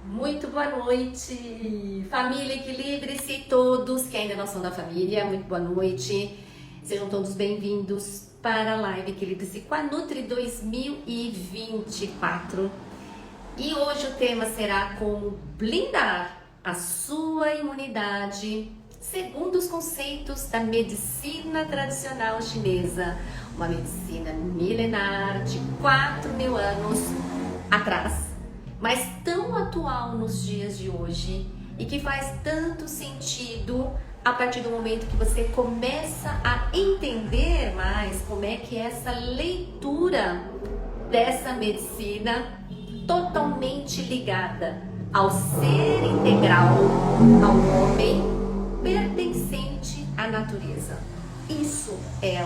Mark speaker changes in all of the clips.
Speaker 1: Muito boa noite, família, equilibre-se todos que ainda não são da família, muito boa noite, sejam todos bem-vindos para a live Equilibre-se com a Nutri 2024 e hoje o tema será como blindar a sua imunidade segundo os conceitos da medicina tradicional chinesa, uma medicina milenar de 4.000 anos atrás, mas tão atual nos dias de hoje e que faz tanto sentido a partir do momento que você começa a entender mais como é que é essa leitura dessa medicina totalmente ligada ao ser integral, ao homem pertencente à natureza. Isso é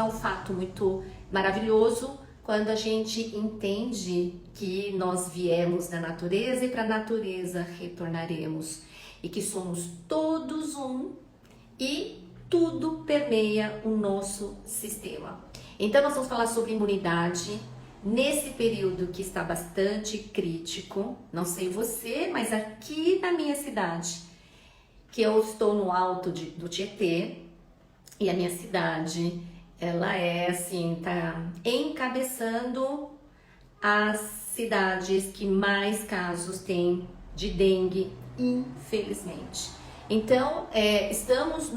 Speaker 1: um fato muito maravilhoso quando a gente entende que nós viemos da natureza e para a natureza retornaremos e que somos todos um e tudo permeia o nosso sistema. Então nós vamos falar sobre imunidade nesse período que está bastante crítico. Não sei você, mas aqui na minha cidade, que eu estou no alto do Tietê, e a minha cidade, ela é assim, tá encabeçando as cidades que mais casos tem de dengue, infelizmente. Então, estamos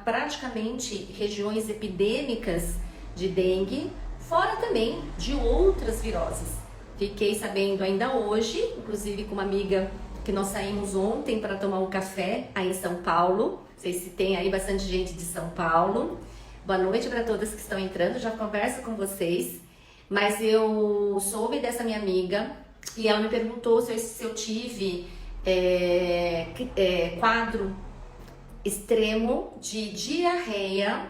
Speaker 1: praticamente regiões epidêmicas de dengue, fora também de outras viroses. Fiquei sabendo ainda hoje, inclusive com uma amiga que nós saímos ontem para tomar um café aí em São Paulo. Não sei se tem aí bastante gente de São Paulo. Boa noite para todas que estão entrando, já converso com vocês. Mas eu soube dessa minha amiga e ela me perguntou se eu tive quadro extremo de diarreia,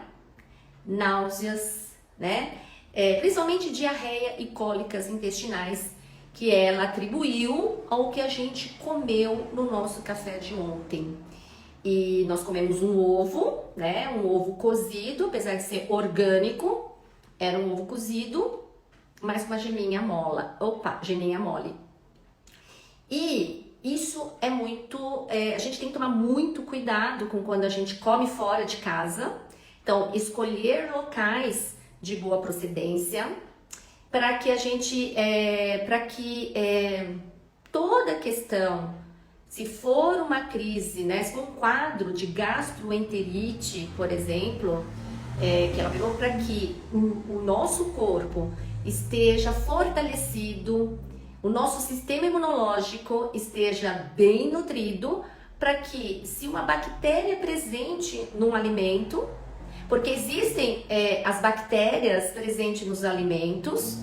Speaker 1: náuseas, né? Principalmente diarreia e cólicas intestinais, que ela atribuiu ao que a gente comeu no nosso café de ontem. E nós comemos um ovo, né? Um ovo cozido, apesar de ser orgânico, era um ovo cozido, mas com uma geminha mole. E isso é muito, a gente tem que tomar muito cuidado com quando a gente come fora de casa. Então, escolher locais de boa procedência para que a gente, toda questão, se for uma crise, né, se for um quadro de gastroenterite, por exemplo, que ela pegou, para que o nosso corpo esteja fortalecido, o nosso sistema imunológico esteja bem nutrido, para que se uma bactéria é presente num alimento, porque existem as bactérias presentes nos alimentos,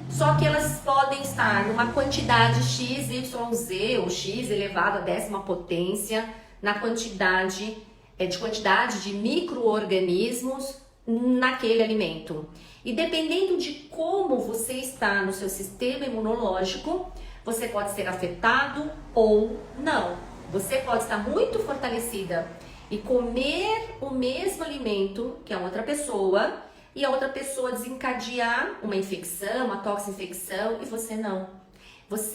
Speaker 1: só que elas podem estar numa quantidade x, y, z ou x elevado à 10ª potência na quantidade de micro-organismos naquele alimento. E dependendo de como você está no seu sistema imunológico, você pode ser afetado ou não. Você pode estar muito fortalecida e comer o mesmo alimento que a outra pessoa, e a outra pessoa desencadear uma infecção, uma toxinfecção, e você não.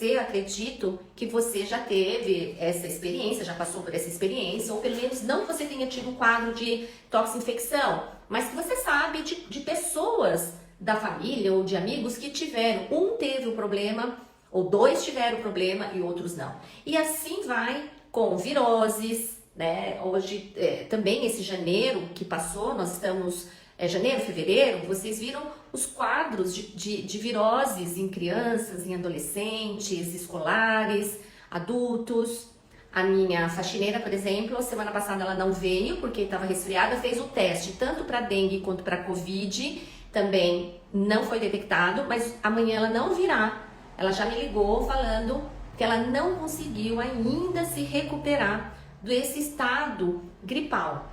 Speaker 1: Eu acredito que você já teve essa experiência, já passou por essa experiência, ou pelo menos não que você tenha tido um quadro de toxinfecção, mas que você sabe de pessoas da família ou de amigos que tiveram, um teve o problema, ou dois tiveram o problema e outros não. E assim vai com viroses, né? Hoje, também esse janeiro que passou, nós estamos... janeiro, fevereiro, vocês viram os quadros de viroses em crianças, em adolescentes, escolares, adultos. A minha faxineira, por exemplo, semana passada ela não veio porque estava resfriada, fez o teste tanto para dengue quanto para covid, também não foi detectado, mas amanhã ela não virá. Ela já me ligou falando que ela não conseguiu ainda se recuperar desse estado gripal.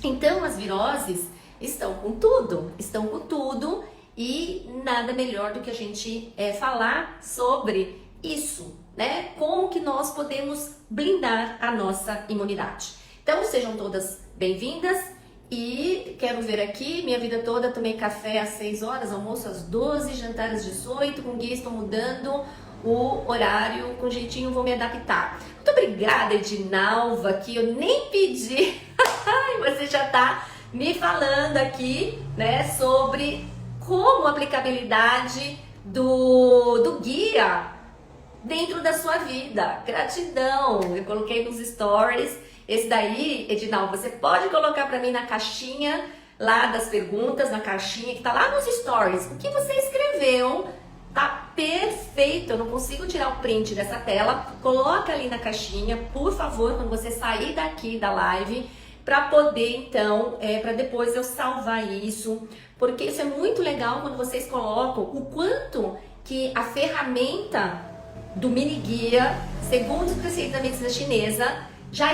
Speaker 1: Então as viroses estão com tudo e nada melhor do que a gente falar sobre isso, né? Como que nós podemos blindar a nossa imunidade. Então sejam todas bem-vindas e quero ver aqui, minha vida toda tomei café às 6 horas, almoço às 12, jantar às 18, com guia estou mudando o horário com jeitinho, vou me adaptar. Muito obrigada, Edinalva, que eu nem pedi. Você já tá me falando aqui, né, sobre como a aplicabilidade do guia dentro da sua vida. Gratidão! Eu coloquei nos stories. Esse daí, Edinalva, você pode colocar para mim na caixinha lá das perguntas, na caixinha que tá lá nos stories. O que você escreveu tá perfeito. Eu não consigo tirar o print dessa tela. Coloca ali na caixinha, por favor, quando você sair daqui da live, para poder então, para depois eu salvar isso, porque isso é muito legal quando vocês colocam o quanto que a ferramenta do mini guia, segundo os preceitos da medicina chinesa, já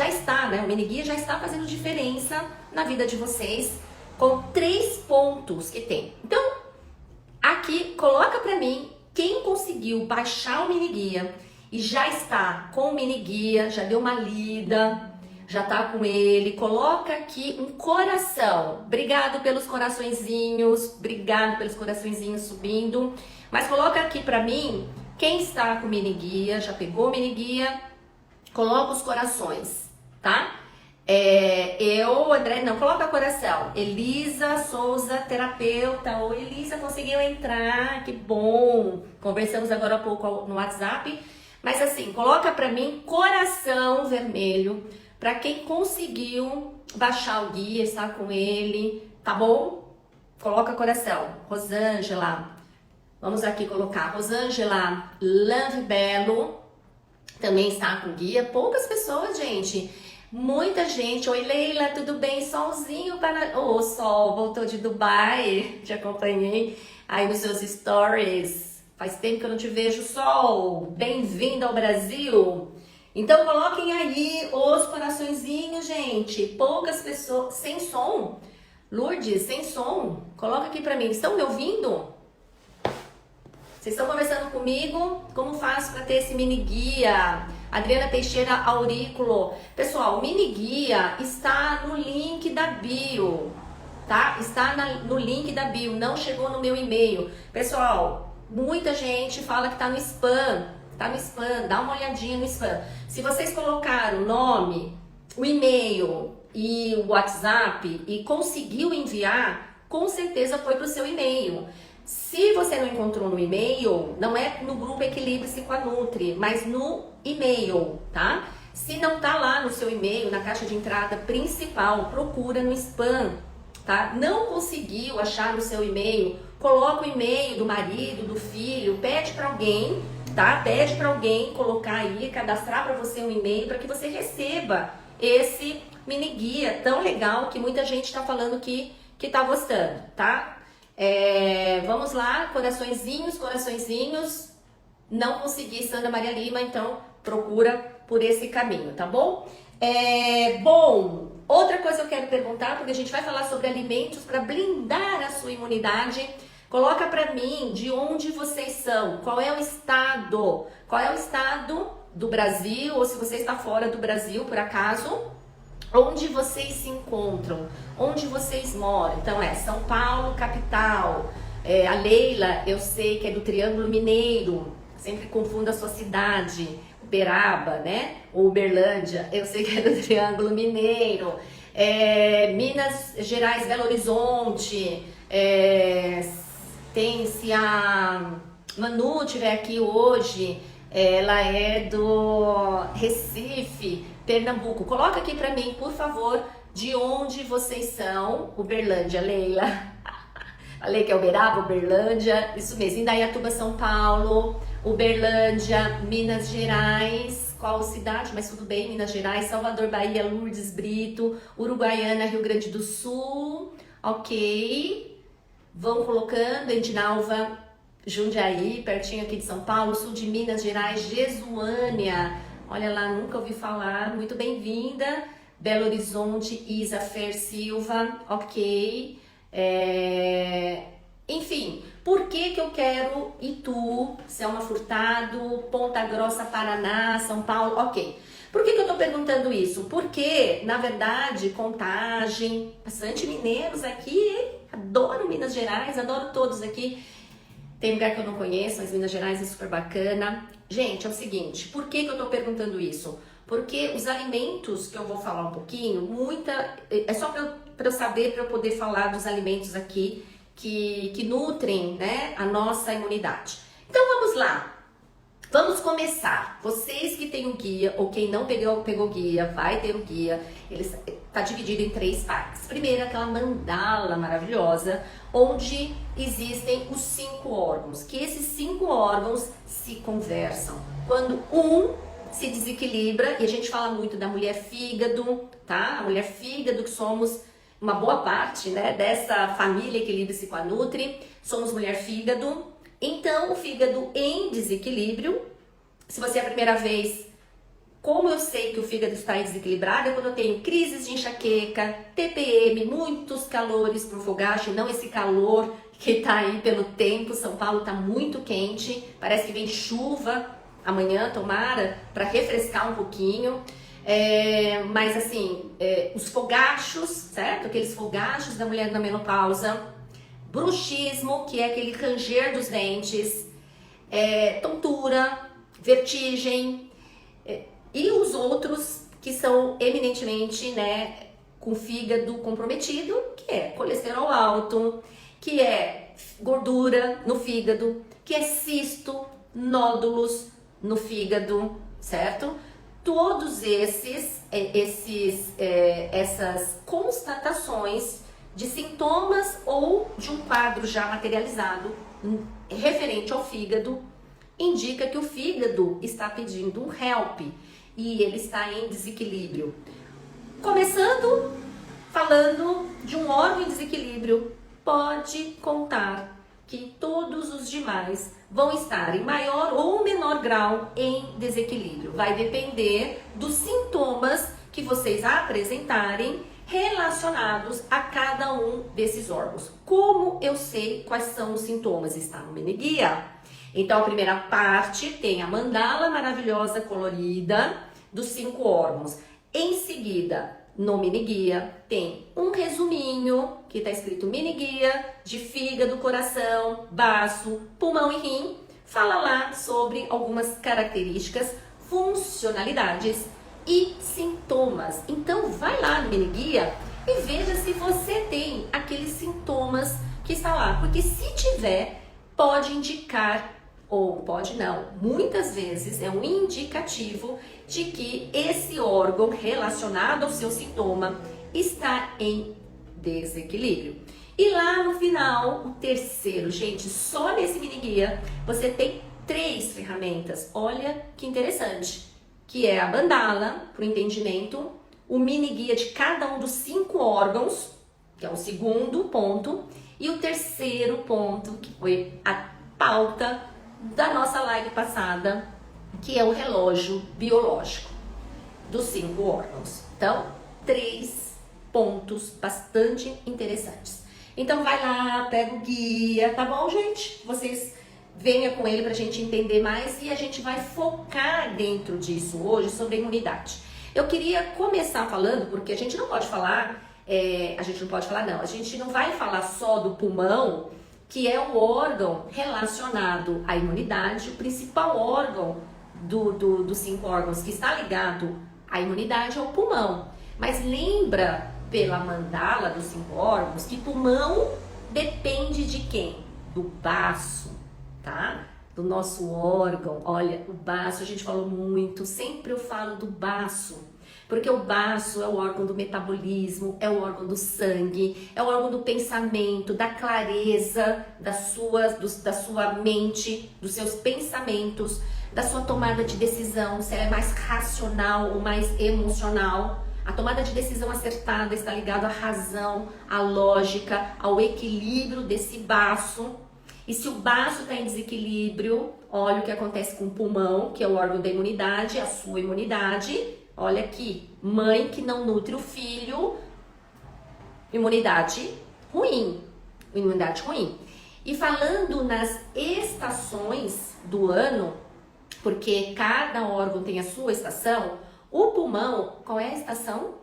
Speaker 1: está, né? O mini guia já está fazendo diferença na vida de vocês com 3 pontos que tem. Então, aqui coloca para mim quem conseguiu baixar o mini guia e já está com o mini guia, já deu uma lida, já tá com ele, coloca aqui um coração. Obrigado pelos coraçõezinhos, obrigado pelos coraçõezinhos subindo. Mas coloca aqui pra mim quem está com o mini guia, já pegou o mini guia, coloca os corações, tá? André, não, coloca coração. Elisa Souza, terapeuta. Oi, Elisa, conseguiu entrar, que bom. Conversamos agora há pouco no WhatsApp. Mas assim, coloca pra mim coração vermelho. Para quem conseguiu baixar o guia, está com ele, tá bom? Coloca coração. Rosângela, vamos aqui colocar. Rosângela Love Belo também está com o guia. Poucas pessoas, gente. Muita gente. Oi, Leila, tudo bem? Solzinho para... Ô, Sol, voltou de Dubai. Te acompanhei aí nos seus stories. Faz tempo que eu não te vejo, Sol. Bem-vindo ao Brasil. Então coloquem aí os coraçõezinhos, gente. Poucas pessoas... Sem som? Lourdes, sem som? Coloca aqui pra mim. Estão me ouvindo? Vocês estão conversando comigo? Como faço para ter esse mini guia? Adriana Teixeira Aurículo. Pessoal, o mini guia está no link da bio, tá? Está no link da bio. Não chegou no meu e-mail. Pessoal, muita gente fala que tá no spam. Tá no spam, dá uma olhadinha no spam. Se vocês colocaram o nome, o e-mail e o WhatsApp e conseguiu enviar, com certeza foi pro seu e-mail. Se você não encontrou no e-mail, não é no grupo Equilibre-se com a Nutri, mas no e-mail, tá? Se não tá lá no seu e-mail, na caixa de entrada principal, procura no spam, tá? Não conseguiu achar no seu e-mail, coloca o e-mail do marido, do filho, pede para alguém, tá? Pede para alguém colocar aí, cadastrar para você um e-mail para que você receba esse mini guia tão legal que muita gente está falando que tá gostando, tá? Vamos lá, coraçõezinhos, coraçõezinhos. Não consegui, Sandra Maria Lima, então procura por esse caminho, tá bom? Bom, outra coisa que eu quero perguntar, porque a gente vai falar sobre alimentos para blindar a sua imunidade. Coloca pra mim de onde vocês são, qual é o estado do Brasil, ou se você está fora do Brasil, por acaso, onde vocês se encontram, onde vocês moram. Então São Paulo, capital. A Leila, eu sei que é do Triângulo Mineiro, sempre confundo a sua cidade, Uberaba, né, ou Uberlândia, eu sei que é do Triângulo Mineiro. Minas Gerais, Belo Horizonte, se a Manu estiver aqui hoje, ela é do Recife, Pernambuco. Coloca aqui pra mim, por favor, de onde vocês são. Uberlândia, Leila. Falei que é Uberaba, Uberlândia. Isso mesmo, Indaiatuba, São Paulo. Uberlândia, Minas Gerais. Qual cidade? Mas tudo bem, Minas Gerais. Salvador, Bahia, Lourdes Brito. Uruguaiana, Rio Grande do Sul. Ok. Vão colocando, Edinalva, Jundiaí, pertinho aqui de São Paulo, sul de Minas Gerais, Jesuânia, olha lá, nunca ouvi falar, muito bem-vinda. Belo Horizonte, Isa Fer Silva, ok. Enfim, por que eu quero Itu, Selma Furtado, Ponta Grossa, Paraná, São Paulo, ok. Por que eu tô perguntando isso? Porque, na verdade, Contagem, bastante mineiros aqui, adoro Minas Gerais, adoro todos aqui. Tem lugar que eu não conheço, mas Minas Gerais é super bacana. Gente, é o seguinte, por que que eu tô perguntando isso? Porque os alimentos que eu vou falar um pouquinho, é só para eu saber, para eu poder falar dos alimentos aqui que nutrem, né, a nossa imunidade. Então vamos lá. Vamos começar. Vocês que têm o guia, ou quem não pegou guia, vai ter o guia. Ele está dividido em 3 partes. Primeiro, aquela mandala maravilhosa, onde existem os 5 órgãos. Que esses 5 órgãos se conversam. Quando um se desequilibra, e a gente fala muito da mulher fígado, tá? A mulher fígado, que somos uma boa parte, né, dessa família Equilíbrio-se com a Nutri, somos mulher fígado. Então, o fígado em desequilíbrio, se você é a primeira vez, como eu sei que o fígado está desequilibrado, é quando eu tenho crises de enxaqueca, TPM, muitos calores por fogacho, não esse calor que está aí pelo tempo. São Paulo está muito quente, parece que vem chuva amanhã, tomara, para refrescar um pouquinho. Mas assim, os fogachos, certo? Aqueles fogachos da mulher na menopausa. Bruxismo, que é aquele ranger dos dentes, tontura, vertigem, e os outros que são eminentemente, né, com fígado comprometido, que é colesterol alto, que é gordura no fígado, que é cisto, nódulos no fígado, certo? Todos essas constatações de sintomas ou de um quadro já materializado referente ao fígado, indica que o fígado está pedindo um help e ele está em desequilíbrio. Começando falando de um órgão em desequilíbrio, pode contar que todos os demais vão estar em maior ou menor grau em desequilíbrio. Vai depender dos sintomas que vocês apresentarem relacionados a cada um desses órgãos. Como eu sei quais são os sintomas? Está no mini guia. Então, a primeira parte tem a mandala maravilhosa colorida dos 5 órgãos. Em seguida, no mini guia, tem um resuminho que está escrito mini guia de fígado, coração, baço, pulmão e rim. Fala lá sobre algumas características, funcionalidades e sintomas. Então vai lá no mini guia e veja se você tem aqueles sintomas que está lá, porque se tiver, pode indicar, ou pode não, muitas vezes é um indicativo de que esse órgão relacionado ao seu sintoma está em desequilíbrio. E lá no final, o terceiro, gente, só nesse mini guia você tem 3 ferramentas. Olha que interessante, que é a mandala, para o entendimento, o mini guia de cada um dos 5 órgãos, que é o segundo ponto, e o terceiro ponto, que foi a pauta da nossa live passada, que é o relógio biológico dos 5 órgãos. Então, 3 pontos bastante interessantes. Então, vai lá, pega o guia, tá bom, gente? Vocês venha com ele para a gente entender mais e a gente vai focar dentro disso hoje sobre a imunidade. Eu queria começar falando, porque a gente não pode falar, a gente não vai falar só do pulmão, que é o órgão relacionado à imunidade, o principal órgão dos 5 órgãos que está ligado à imunidade é o pulmão. Mas lembra, pela mandala dos 5 órgãos, que pulmão depende de quem? Do baço. Tá? Do nosso órgão. Olha, o baço, a gente falou muito, sempre eu falo do baço, porque o baço é o órgão do metabolismo, é o órgão do sangue, é o órgão do pensamento, da clareza da sua mente, dos seus pensamentos, da sua tomada de decisão, se ela é mais racional ou mais emocional. A tomada de decisão acertada está ligada à razão, à lógica, ao equilíbrio desse baço. E se o baço está em desequilíbrio, olha o que acontece com o pulmão, que é o órgão da imunidade, a sua imunidade. Olha aqui, mãe que não nutre o filho, imunidade ruim. Imunidade ruim. E falando nas estações do ano, porque cada órgão tem a sua estação, o pulmão, qual é a estação?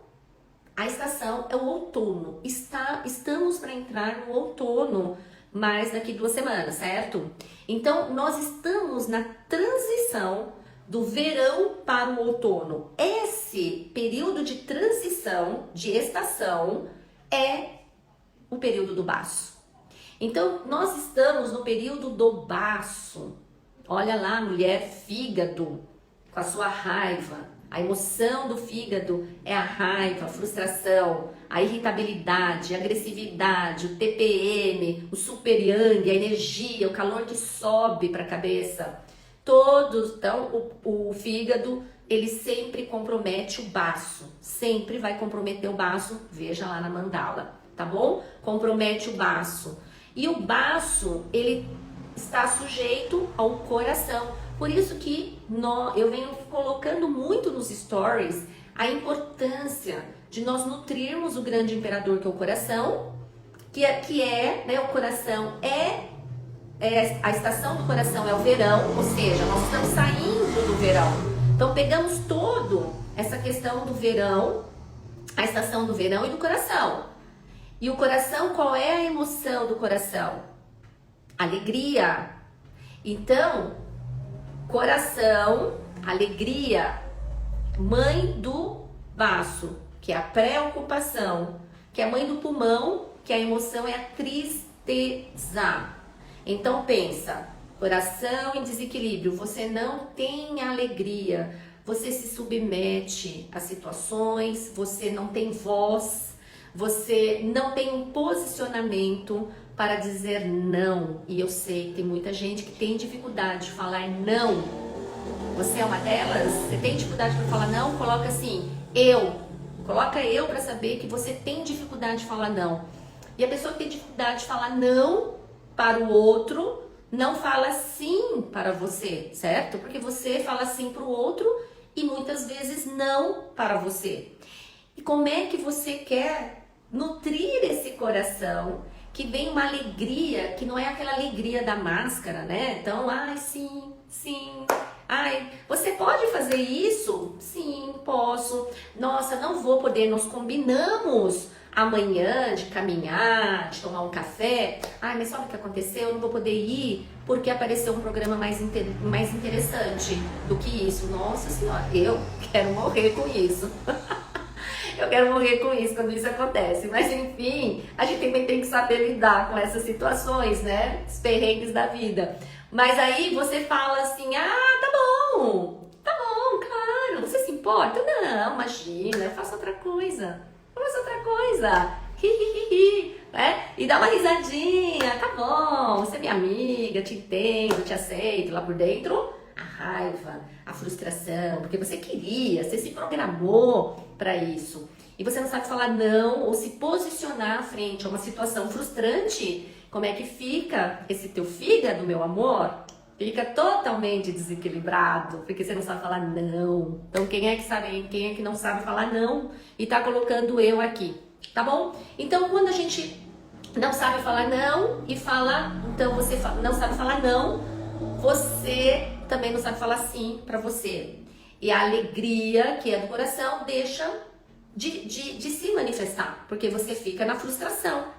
Speaker 1: A estação é o outono. Estamos para entrar no outono. mais daqui 2 semanas, certo? Então, nós estamos na transição do verão para o outono. Esse período de transição, de estação, é o período do baço. Então, nós estamos no período do baço. Olha lá, mulher, fígado, com a sua raiva. A emoção do fígado é a raiva, a frustração, a irritabilidade, a agressividade, o TPM, o super yang, a energia, o calor que sobe para a cabeça. Todos, então, o fígado, ele sempre compromete o baço. Sempre vai comprometer o baço, veja lá na mandala, tá bom? Compromete o baço. E o baço, ele está sujeito ao coração. Por isso que eu venho colocando muito nos stories a importância de nós nutrirmos o grande imperador que é o coração, né, o coração a estação do coração é o verão, ou seja, nós estamos saindo do verão. Então pegamos todo essa questão do verão, a estação do verão e do coração. E o coração, qual é a emoção do coração? Alegria. Então, coração, alegria, mãe do baço, que é a preocupação, que é a mãe do pulmão, que a emoção é a tristeza. Então pensa, coração em desequilíbrio, você não tem alegria, você se submete a situações, você não tem voz, você não tem um posicionamento para dizer não. E eu sei que tem muita gente que tem dificuldade de falar não. Você é uma delas? Você tem dificuldade para falar não? Coloca assim, Coloca eu para saber que você tem dificuldade de falar não. E a pessoa que tem dificuldade de falar não para o outro, não fala sim para você, certo? Porque você fala sim para o outro e muitas vezes não para você. E como é que você quer nutrir esse coração que vem uma alegria, que não é aquela alegria da máscara, né? Então, ai, sim, sim. Ai, você pode fazer isso? Sim, posso. Nossa, não vou poder, nós combinamos amanhã de caminhar, de tomar um café. Ai, mas sabe o que aconteceu? Eu não vou poder ir porque apareceu um programa mais interessante do que isso. Nossa Senhora, eu quero morrer com isso. Eu quero morrer com isso quando isso acontece. Mas enfim, a gente também tem que saber lidar com essas situações, né? Os perrengues da vida. Mas aí você fala assim, ah, tá bom, claro, você se importa? Não, imagina, eu faço outra coisa. Né? E dá uma risadinha, tá bom, você é minha amiga, te entendo, te aceito. Lá por dentro, a raiva, a frustração, porque você queria, você se programou para isso. E você não sabe falar não ou se posicionar frente a uma situação frustrante. Como é que fica esse teu fígado, meu amor? Fica totalmente desequilibrado, porque você não sabe falar não. Então quem é que não sabe falar não e tá colocando eu aqui, tá bom? Então quando a gente não sabe falar não e fala, então você não sabe falar não, você também não sabe falar sim pra você. E a alegria, que é do coração, deixa de se manifestar, porque você fica na frustração,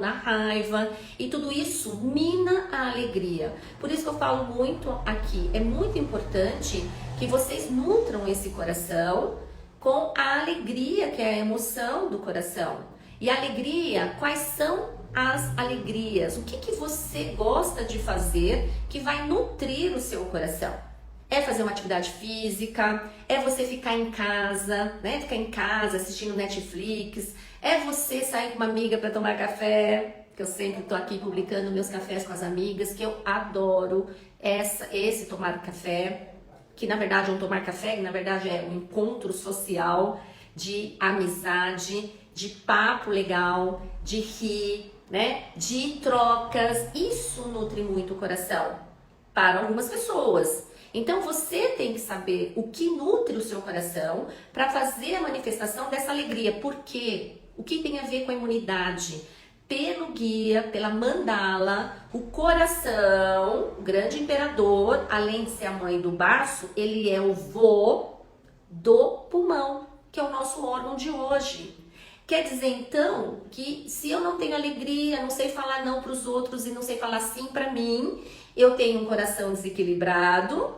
Speaker 1: na raiva, e tudo isso mina a alegria. Por isso que eu falo muito aqui, é muito importante que vocês nutram esse coração com a alegria, que é a emoção do coração. E a alegria, quais são as alegrias? O que você gosta de fazer que vai nutrir o seu coração? É fazer uma atividade física, é você ficar em casa, né? Ficar em casa assistindo Netflix, é você sair com uma amiga para tomar café, que eu sempre tô aqui publicando meus cafés com as amigas, que eu adoro esse tomar café, que na verdade é um tomar café, que na verdade é um encontro social de amizade, de papo legal, de rir, né? De trocas. Isso nutre muito o coração para algumas pessoas. Então você tem que saber o que nutre o seu coração para fazer a manifestação dessa alegria. Por quê? O que tem a ver com a imunidade? Pelo guia, pela mandala, o coração, o grande imperador, além de ser a mãe do baço, ele é o vô do pulmão, que é o nosso órgão de hoje. Quer dizer, então, que se eu não tenho alegria, não sei falar não para os outros e não sei falar sim para mim, eu tenho um coração desequilibrado,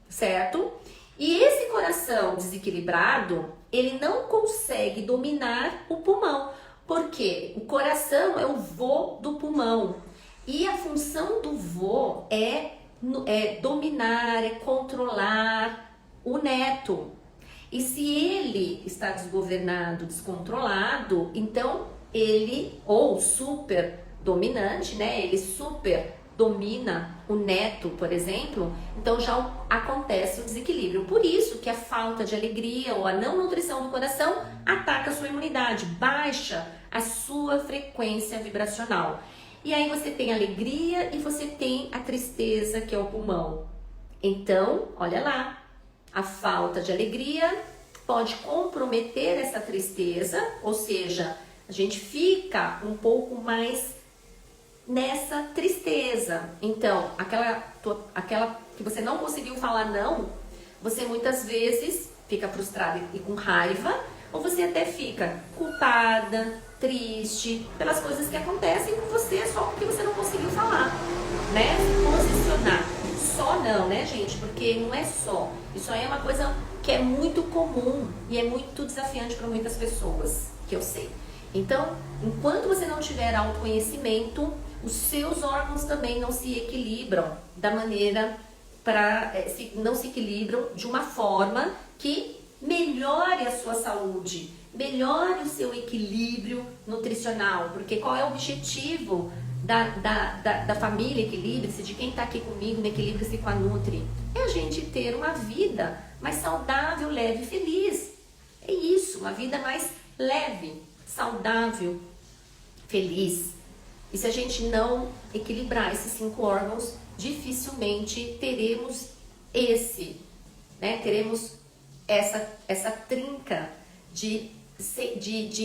Speaker 1: certo? E esse coração desequilibrado, ele não consegue dominar o pulmão, porque o coração é o vô do pulmão. E a função do vô é dominar, é controlar o neto. E se ele está desgovernado, descontrolado, então ele, ou super dominante, né? Ele super domina o neto, por exemplo, então já acontece o desequilíbrio. Por isso que a falta de alegria ou a não nutrição do coração ataca a sua imunidade, baixa a sua frequência vibracional. E aí você tem a alegria e você tem a tristeza, que é o pulmão. Então, olha lá. A falta de alegria pode comprometer essa tristeza, ou seja, a gente fica um pouco mais nessa tristeza. Então, aquela que você não conseguiu falar não, você muitas vezes fica frustrada e com raiva, ou você até fica culpada, triste, pelas coisas que acontecem com você só porque você não conseguiu falar, né? Posicionar. Só não, né, gente? Porque não é só. Isso aí é uma coisa que é muito comum e é muito desafiante para muitas pessoas, que eu sei. Então, enquanto você não tiver autoconhecimento, os seus órgãos também não se equilibram da maneira não se equilibram de uma forma que melhore a sua saúde, melhore o seu equilíbrio nutricional, porque qual é o objetivo da família Equilibre-se, de quem está aqui comigo no Equilibre-se com a Nutri? É a gente ter uma vida mais saudável, leve e feliz. É isso, uma vida mais leve, saudável, feliz. E se a gente não equilibrar esses 5 órgãos, dificilmente teremos teremos essa trinca de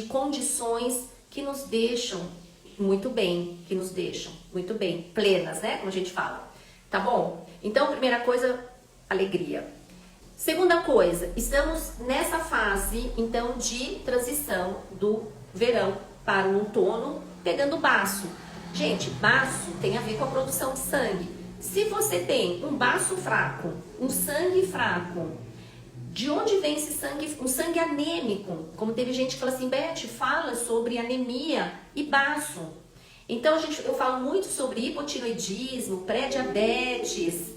Speaker 1: condições que nos deixam muito bem, plenas, né? Como a gente fala. Tá bom? Então, primeira coisa, alegria. Segunda coisa, estamos nessa fase, então, de transição do verão para o outono, pegando baço. Gente, baço tem a ver com a produção de sangue. Se você tem um baço fraco, um sangue fraco, de onde vem esse sangue? Um sangue anêmico. Como teve gente que fala assim, Beth, fala sobre anemia e baço. Então, eu falo muito sobre hipotiroidismo, pré-diabetes,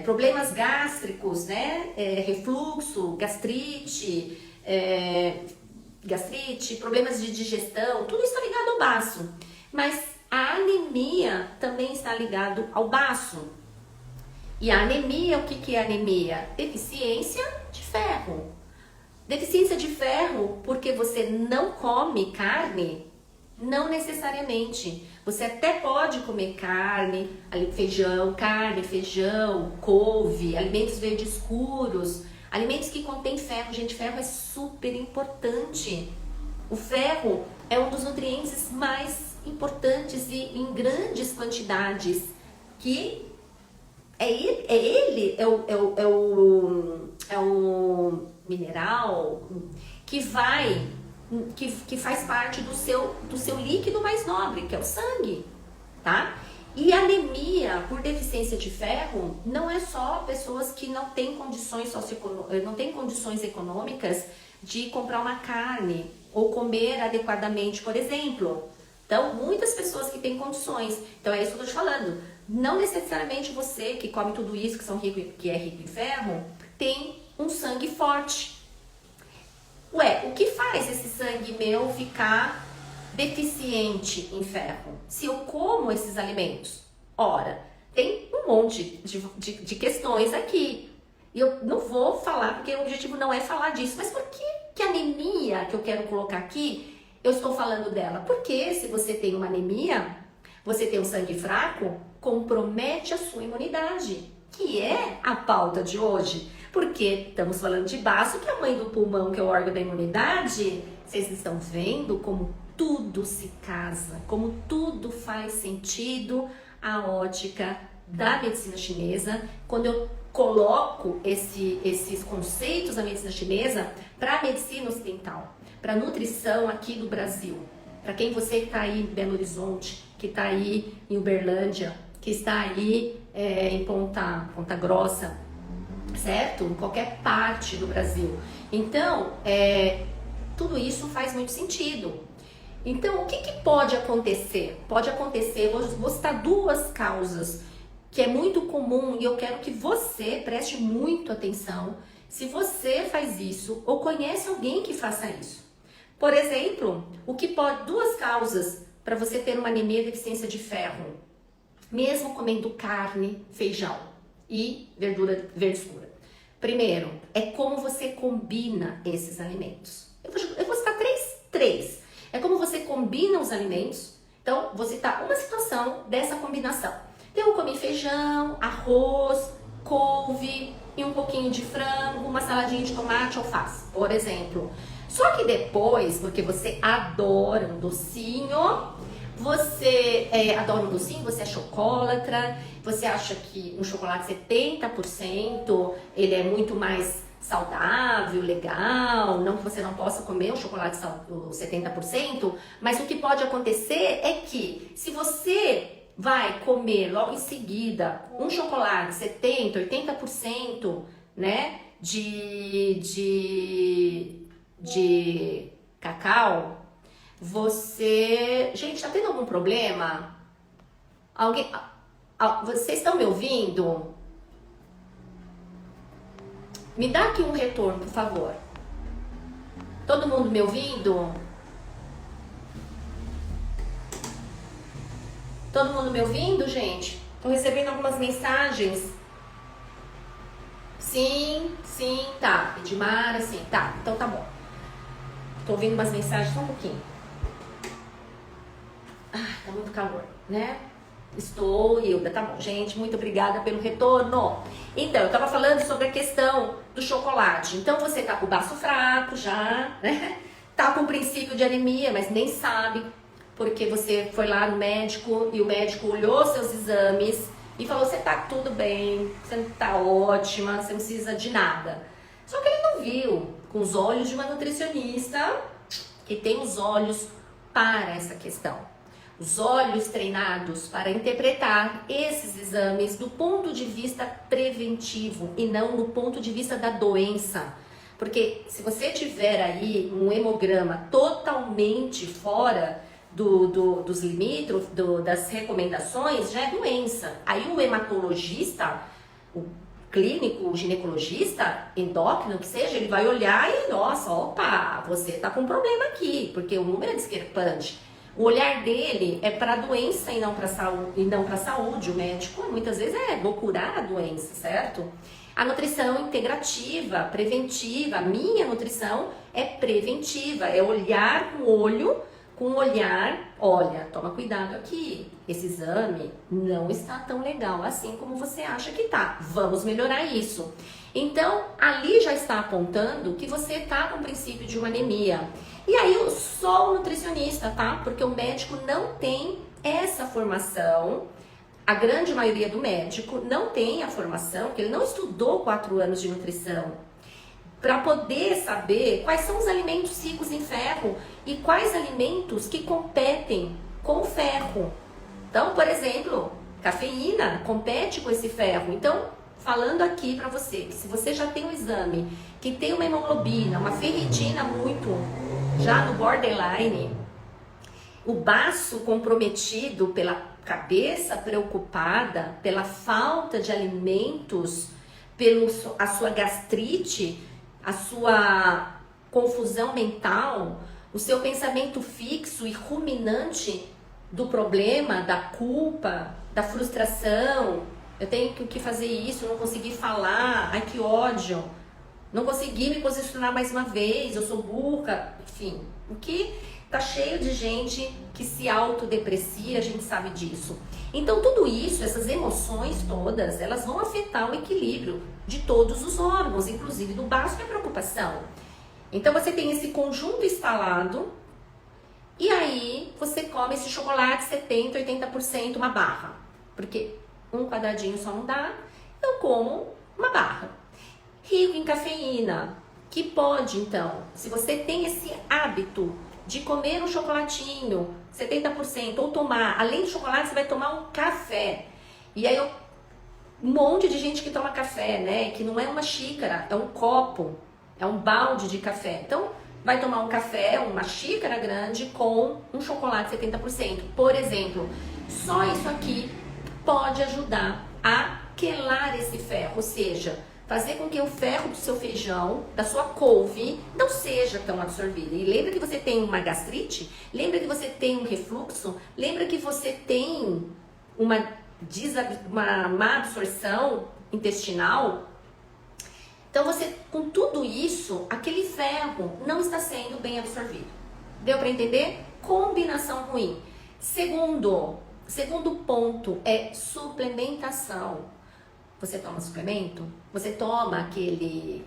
Speaker 1: problemas gástricos, né? Refluxo, gastrite, problemas de digestão, tudo isso está ligado ao baço. Mas a anemia também está ligado ao baço. E a anemia, o que é anemia? Deficiência de ferro. Deficiência de ferro porque você não come carne? Não necessariamente. Você até pode comer carne, feijão, couve, alimentos verdes escuros, alimentos que contêm ferro. Gente, ferro é super importante. O ferro é um dos nutrientes mais importantes e em grandes quantidades, que é o mineral que faz parte do seu líquido mais nobre, que é o sangue, tá? E anemia por deficiência de ferro não é só pessoas que não têm condições econômicas de comprar uma carne ou comer adequadamente, por exemplo. Então, muitas pessoas que têm condições. Então, é isso que eu tô te falando. Não necessariamente você que come tudo isso, que é rico em ferro, tem um sangue forte. Ué, o que faz esse sangue meu ficar deficiente em ferro? Se eu como esses alimentos? Ora, tem um monte de questões aqui. E eu não vou falar, porque o objetivo não é falar disso. Mas por que a anemia que eu quero colocar aqui, eu estou falando dela? Porque se você tem uma anemia, você tem um sangue fraco, compromete a sua imunidade, que é a pauta de hoje. Porque estamos falando de baço, que é a mãe do pulmão, que é o órgão da imunidade. Vocês estão vendo como tudo se casa, como tudo faz sentido a ótica da medicina chinesa, quando eu coloco esses conceitos da medicina chinesa para a medicina ocidental. para a nutrição aqui do Brasil. Para quem você que está aí em Belo Horizonte, que está aí em Uberlândia, que está aí em Ponta Grossa, certo? Em qualquer parte do Brasil. Então, tudo isso faz muito sentido. Então, o que pode acontecer? Pode acontecer, vou citar duas causas que é muito comum e eu quero que você preste muito atenção se você faz isso ou conhece alguém que faça isso. Por exemplo, duas causas para você ter uma anemia e deficiência de ferro, mesmo comendo carne, feijão e verdura verde escura. Primeiro, é como você combina esses alimentos. Eu vou citar três. É como você combina os alimentos. Então, vou citar uma situação dessa combinação. Então, eu comi feijão, arroz, couve e um pouquinho de frango, uma saladinha de tomate, alface, por exemplo. Só que depois, porque você adora um docinho, você é chocolatra, você acha que um chocolate 70% ele é muito mais saudável, legal, não que você não possa comer um chocolate 70%, mas o que pode acontecer é que se você vai comer logo em seguida um chocolate 70%, 80%, né, de cacau, você... Gente, tá tendo algum problema? Vocês estão me ouvindo? Me dá aqui um retorno, por favor. Todo mundo me ouvindo? Todo mundo me ouvindo, gente? Tô recebendo algumas mensagens. Sim, tá. Edmara, sim, tá. Então tá bom. Tô ouvindo umas mensagens só um pouquinho. Tá muito calor, né? Estou, Hilda, tá bom, gente, muito obrigada pelo retorno. Então, eu tava falando sobre a questão do chocolate. Então, você tá com o baço fraco já, né? Tá com o princípio de anemia, mas nem sabe, porque você foi lá no médico e o médico olhou seus exames e falou, você tá tudo bem, você tá ótima, você não precisa de nada. Só que ele não viu com os olhos de uma nutricionista que tem os olhos para essa questão. Os olhos treinados para interpretar esses exames do ponto de vista preventivo e não no ponto de vista da doença. Porque se você tiver aí um hemograma totalmente fora dos limites, das recomendações, já é doença. Aí o hematologista, o clínico, o ginecologista, endócrino, que seja, ele vai olhar e, nossa, opa, você tá com um problema aqui, porque o número é discrepante. O olhar dele é para a doença e não para a saúde. O médico muitas vezes vou curar a doença, certo? A nutrição integrativa, preventiva, a minha nutrição é preventiva, é olhar com o olho, olha, toma cuidado aqui, esse exame não está tão legal assim como você acha que tá, vamos melhorar isso. Então, ali já está apontando que você está com o princípio de uma anemia. E aí eu sou nutricionista, tá? Porque o médico não tem essa formação, a grande maioria do médico não tem a formação, porque ele não estudou 4 anos de nutrição, para poder saber quais são os alimentos ricos em ferro e quais alimentos que competem com o ferro. Então, por exemplo, cafeína compete com esse ferro. Então, falando aqui para você, que se você já tem um exame que tem uma hemoglobina, uma ferritina muito já no borderline, o baço comprometido pela cabeça preocupada, pela falta de alimentos, a sua gastrite, a sua confusão mental, o seu pensamento fixo e ruminante do problema, da culpa, da frustração, eu tenho que fazer isso, não consegui falar, ai que ódio, não consegui me posicionar mais uma vez, eu sou burra, enfim, o que tá cheio de gente que se autodeprecia, a gente sabe disso. Então tudo isso, essas emoções todas, elas vão afetar o equilíbrio de todos os órgãos, inclusive do baço e a preocupação. Então você tem esse conjunto instalado e aí você come esse chocolate 70%, 80%, uma barra, porque um quadradinho só não dá, eu como uma barra. Rico em cafeína, que pode, então, se você tem esse hábito de comer um chocolatinho, 70%, ou tomar, além do chocolate, você vai tomar um café. E aí, um monte de gente que toma café, né? Que não é uma xícara, é um copo, é um balde de café. Então, vai tomar um café, uma xícara grande com um chocolate 70%. Por exemplo, só isso aqui pode ajudar a quelar esse ferro, ou seja, fazer com que o ferro do seu feijão, da sua couve, não seja tão absorvido. E lembra que você tem uma gastrite? Lembra que você tem um refluxo? Lembra que você tem uma má absorção intestinal? Então você, com tudo isso, aquele ferro não está sendo bem absorvido. Deu para entender? Combinação ruim. Segundo ponto é suplementação. Você toma suplemento? Você toma aquele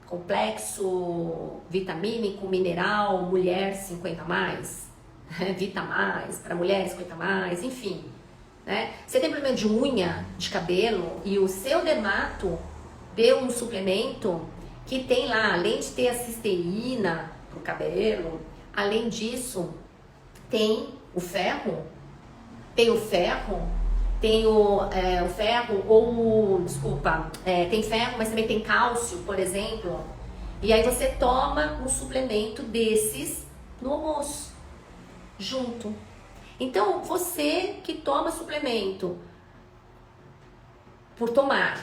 Speaker 1: complexo vitamínico, mineral, mulher 50 mais, Vita mais, para mulheres 50 mais, enfim. Né? Você tem problema de unha, de cabelo e o seu dermato deu um suplemento que tem lá, além de ter a cisteína pro cabelo, além disso, tem o ferro, tem o ferro, tem ferro, mas também tem cálcio, por exemplo. E aí você toma um suplemento desses no almoço, junto. Então, você que toma suplemento por tomar,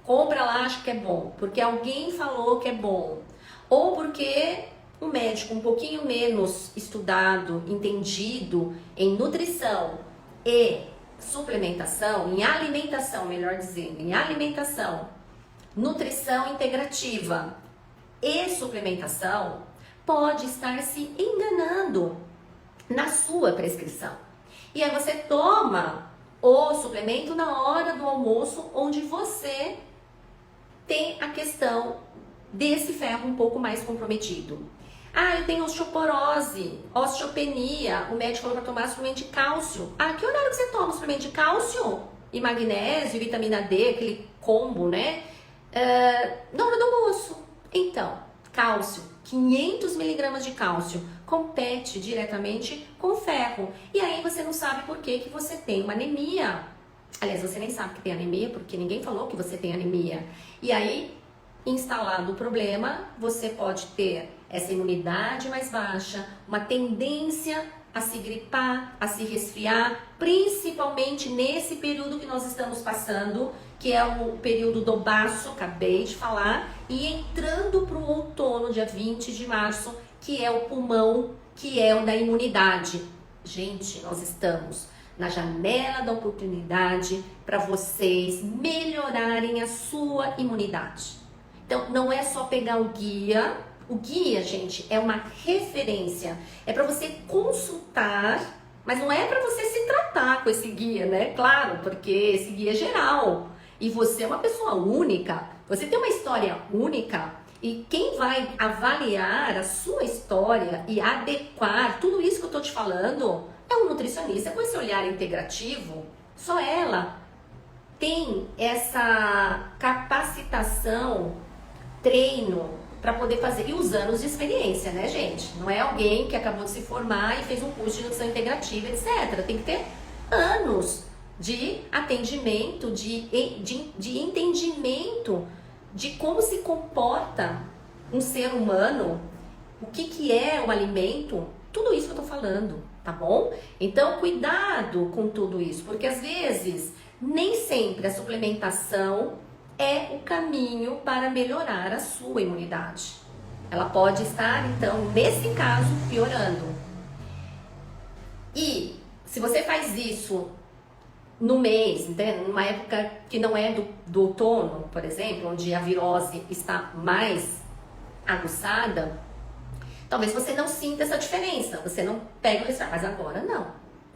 Speaker 1: compra lá, acha que é bom, porque alguém falou que é bom, ou porque um médico um pouquinho menos estudado, entendido em nutrição e suplementação, em alimentação, melhor dizendo, em alimentação, nutrição integrativa e suplementação, pode estar se enganando na sua prescrição. E aí você toma o suplemento na hora do almoço, onde você tem a questão desse ferro um pouco mais comprometido. Ah, eu tenho osteoporose, osteopenia, o médico falou para tomar suplemento de cálcio. Ah, que horário que você toma suplemento de cálcio? E magnésio, vitamina D, aquele combo, né? Na hora do almoço. Então, cálcio, 500 miligramas de cálcio, compete diretamente com ferro. E aí você não sabe por que você tem uma anemia. Aliás, você nem sabe que tem anemia, porque ninguém falou que você tem anemia. E aí, instalado o problema, você pode ter essa imunidade mais baixa, uma tendência a se gripar, a se resfriar, principalmente nesse período que nós estamos passando, que é o período do baço, acabei de falar, e entrando para o outono, dia 20 de março, que é o pulmão, que é o da imunidade. Gente, nós estamos na janela da oportunidade para vocês melhorarem a sua imunidade. Então, não é só pegar o guia. O guia, gente, é uma referência. É para você consultar, mas não é para você se tratar com esse guia, né? Claro, porque esse guia é geral. E você é uma pessoa única. Você tem uma história única. E quem vai avaliar a sua história e adequar tudo isso que eu tô te falando é um nutricionista com esse olhar integrativo. Só ela tem essa capacitação, treino para poder fazer, e os anos de experiência, né, gente? Não é alguém que acabou de se formar e fez um curso de nutrição integrativa, etc. Tem que ter anos de atendimento, de entendimento de como se comporta um ser humano, o que é o alimento, tudo isso que eu tô falando, tá bom? Então, cuidado com tudo isso, porque às vezes nem sempre a suplementação é o caminho para melhorar a sua imunidade. Ela pode estar, então, nesse caso, piorando. E se você faz isso no mês, né, numa época que não é do outono, por exemplo, onde a virose está mais aguçada, talvez você não sinta essa diferença, você não pega o resfriado, mas agora não.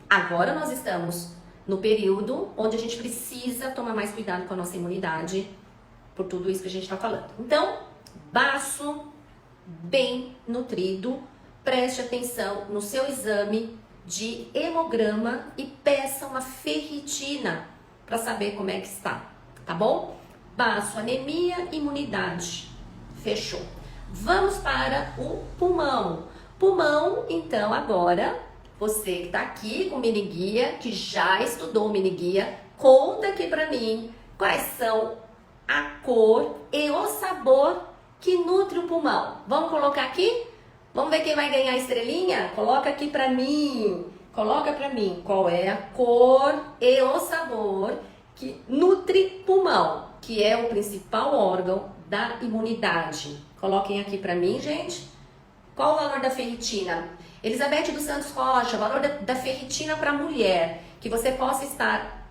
Speaker 1: Agora nós estamos no período onde a gente precisa tomar mais cuidado com a nossa imunidade por tudo isso que a gente está falando. Então, baço bem nutrido, preste atenção no seu exame de hemograma e peça uma ferritina para saber como é que está, tá bom? Baço, anemia, imunidade. Fechou. Vamos para o pulmão. Pulmão, então, agora, você que tá aqui com o mini guia, que já estudou o mini guia, conta aqui pra mim quais são a cor e o sabor que nutre o pulmão. Vamos colocar aqui? Vamos ver quem vai ganhar a estrelinha? Coloca aqui pra mim. Coloca pra mim qual é a cor e o sabor que nutre pulmão, que é o principal órgão da imunidade. Coloquem aqui pra mim, gente. Qual o valor da ferritina? Elizabeth dos Santos Rocha, valor da ferritina para mulher, que você possa estar,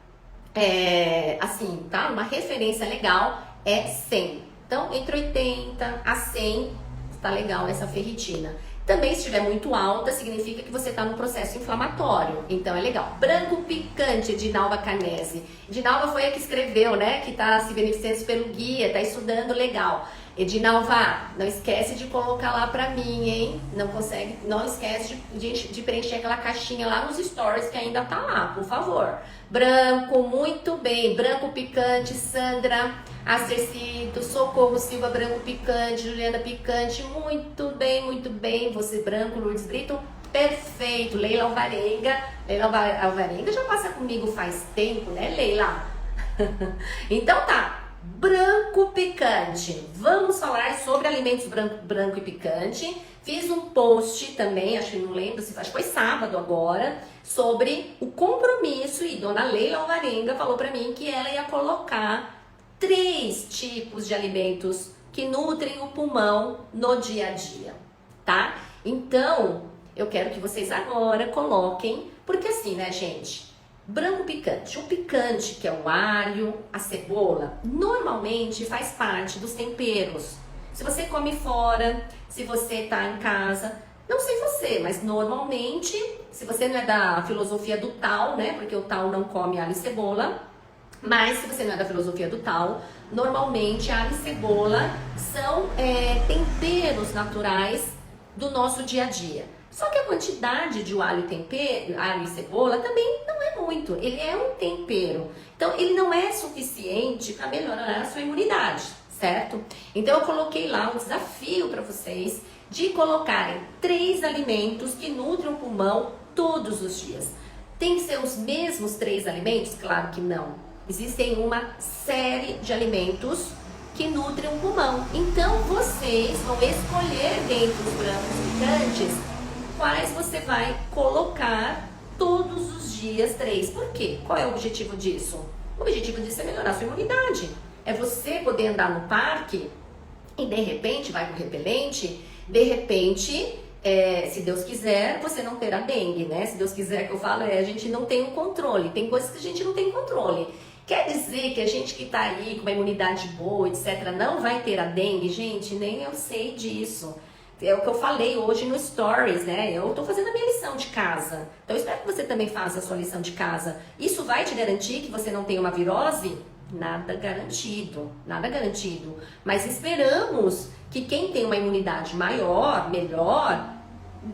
Speaker 1: assim, tá? Uma referência legal é 100. Então, entre 80 a 100, está legal essa ferritina. Também, se estiver muito alta, significa que você está num processo inflamatório. Então, é legal. Branco picante, Edinalva Canese. Edinalva foi a que escreveu, né? Que está se beneficiando pelo guia, está estudando legal. Edinalva, não esquece de colocar lá pra mim, hein? Não esquece de preencher aquela caixinha lá nos stories que ainda tá lá, por favor. Branco, muito bem. Branco picante, Sandra Acercito, Socorro Silva, branco picante, Juliana picante, muito bem, muito bem. Você branco, Lourdes Brito, perfeito. Leila Alvarenga, Alvarenga já passa comigo faz tempo, né, Leila? Então tá. Branco picante. Vamos falar sobre alimentos branco e picante. Fiz um post também, acho que não lembro, acho que foi sábado agora, sobre o compromisso, e dona Leila Alvarenga falou pra mim que ela ia colocar 3 tipos de alimentos que nutrem o pulmão no dia a dia, tá? Então, eu quero que vocês agora coloquem, porque assim, né, gente? Branco picante. O picante, que é o alho, a cebola, normalmente faz parte dos temperos. Se você come fora, se você tá em casa, não sei você, mas normalmente, se você não é da filosofia do tal, né? Porque o tal não come alho e cebola, mas se você não é da filosofia do tal, normalmente alho e cebola são temperos naturais do nosso dia a dia. Só que a quantidade de alho e cebola também não é muito, ele é um tempero. Então ele não é suficiente para melhorar a sua imunidade, certo? Então eu coloquei lá um desafio para vocês de colocarem 3 alimentos que nutrem o pulmão todos os dias. Tem que ser os mesmos 3 alimentos? Claro que não. Existem uma série de alimentos que nutrem o pulmão. Então vocês vão escolher dentre os brancos picantes quais você vai colocar todos os dias 3. Por quê? Qual é o objetivo disso? O objetivo disso é melhorar a sua imunidade. É você poder andar no parque e de repente vai com repelente, de repente, se Deus quiser, você não terá dengue, né? Se Deus quiser que eu falo, a gente não tem o controle. Tem coisas que a gente não tem controle. Quer dizer que a gente que tá aí com uma imunidade boa, etc., não vai ter a dengue? Gente, nem eu sei disso. É o que eu falei hoje no Stories, né? Eu tô fazendo a minha lição de casa. Então eu espero que você também faça a sua lição de casa. Isso vai te garantir que você não tenha uma virose? Nada garantido, nada garantido. Mas esperamos que quem tem uma imunidade maior, melhor,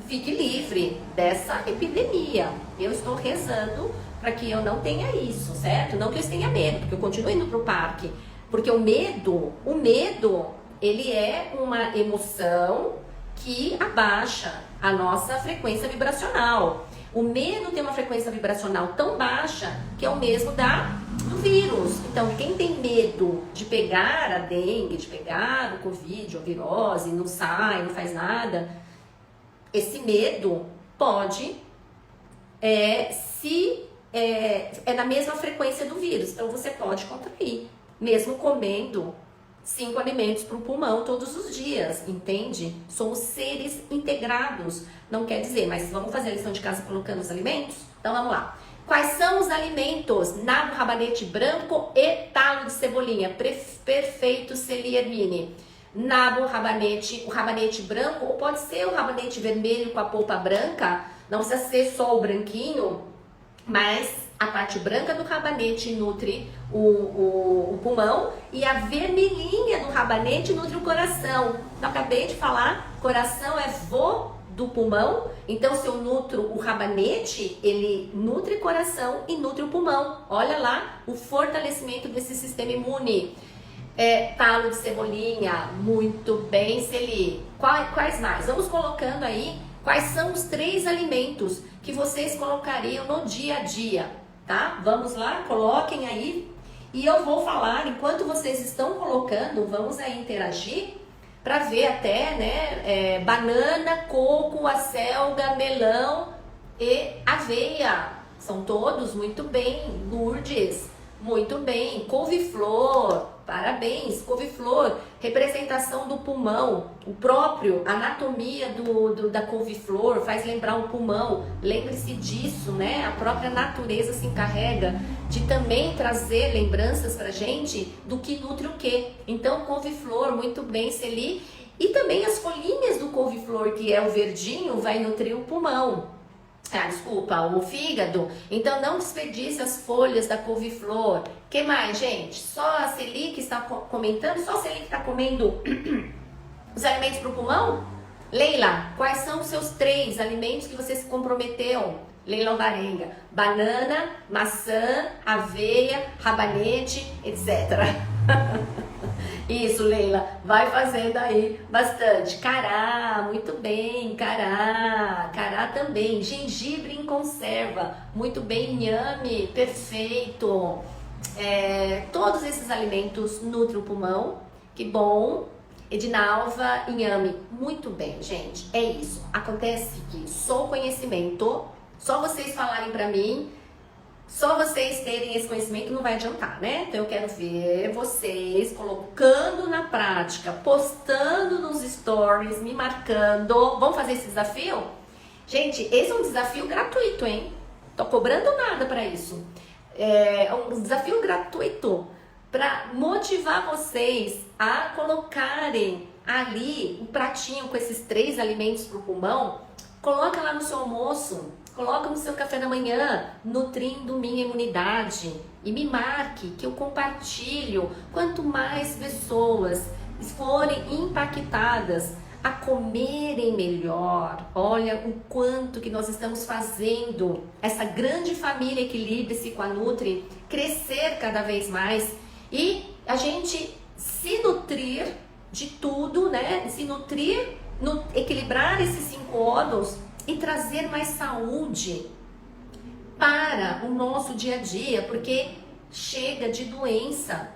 Speaker 1: fique livre dessa epidemia. Eu estou rezando para que eu não tenha isso, certo? Não que eu tenha medo, porque eu continuo indo pro parque. Porque o medo, ele é uma emoção que abaixa a nossa frequência vibracional. O medo tem uma frequência vibracional tão baixa que é o mesmo do vírus. Então, quem tem medo de pegar a dengue, de pegar o Covid, a virose, não sai, não faz nada, esse medo pode na mesma frequência do vírus. Então, você pode contrair, mesmo comendo 5 alimentos para o pulmão todos os dias, entende? Somos seres integrados. Não quer dizer, mas vamos fazer a lição de casa colocando os alimentos? Então vamos lá. Quais são os alimentos? Nabo, rabanete branco e talo de cebolinha. Perfeito, Celia Hermine. Nabo, rabanete, o rabanete branco, ou pode ser o rabanete vermelho com a polpa branca. Não precisa ser só o branquinho, mas a parte branca do rabanete nutre o pulmão e a vermelhinha do rabanete nutre o coração. Então, acabei de falar, coração é vô do pulmão. Então, se eu nutro o rabanete, ele nutre o coração e nutre o pulmão. Olha lá o fortalecimento desse sistema imune. Talo de cebolinha, muito bem, Celi. Quais mais? Vamos colocando aí quais são os 3 alimentos que vocês colocariam no dia a dia, tá? Vamos lá, coloquem aí. E eu vou falar, enquanto vocês estão colocando, vamos aí interagir para ver até, né? Banana, coco, acelga, melão e aveia. São todos muito bem. Lourdes, muito bem. Couve-flor, parabéns. Couve-flor, representação do pulmão. O próprio anatomia da couve-flor faz lembrar o pulmão. Lembre-se disso, né? A própria natureza se encarrega de também trazer lembranças pra gente do que nutre o quê. Então, couve-flor, muito bem, Celi. E também as folhinhas do couve-flor, que é o verdinho, vai nutrir o pulmão. Desculpa, o fígado. Então não desperdice as folhas da couve-flor. Que mais, gente? Só a Celi que está comentando? Só a Celi que está comendo os alimentos para o pulmão? Leila, quais são os seus 3 alimentos que você se comprometeu? Leila Alvarenga: banana, maçã, aveia, rabanete, etc. Isso, Leila, vai fazendo aí bastante. Cará, muito bem, cará. Cará também. Gengibre em conserva, muito bem. Inhame, perfeito. Todos esses alimentos nutrem o pulmão, que bom. Edinalva, inhame, muito bem, gente. É isso. Acontece que só o conhecimento, só vocês falarem pra mim, só vocês terem esse conhecimento não vai adiantar, né? Então eu quero ver vocês colocando na prática, postando nos stories, me marcando. Vamos fazer esse desafio? Gente, esse é um desafio gratuito, hein? Tô cobrando nada pra isso. É um desafio gratuito para motivar vocês a colocarem ali um pratinho com esses 3 alimentos pro pulmão. Coloca lá no seu almoço. Coloca no seu café da manhã, nutrindo minha imunidade. E me marque que eu compartilho. Quanto mais pessoas forem impactadas a comerem melhor, olha o quanto que nós estamos fazendo essa grande família Equilibre-se com a Nutri crescer cada vez mais e a gente se nutrir de tudo, né? Se nutrir, equilibrar esses 5 órgãos e trazer mais saúde para o nosso dia a dia, porque chega de doença,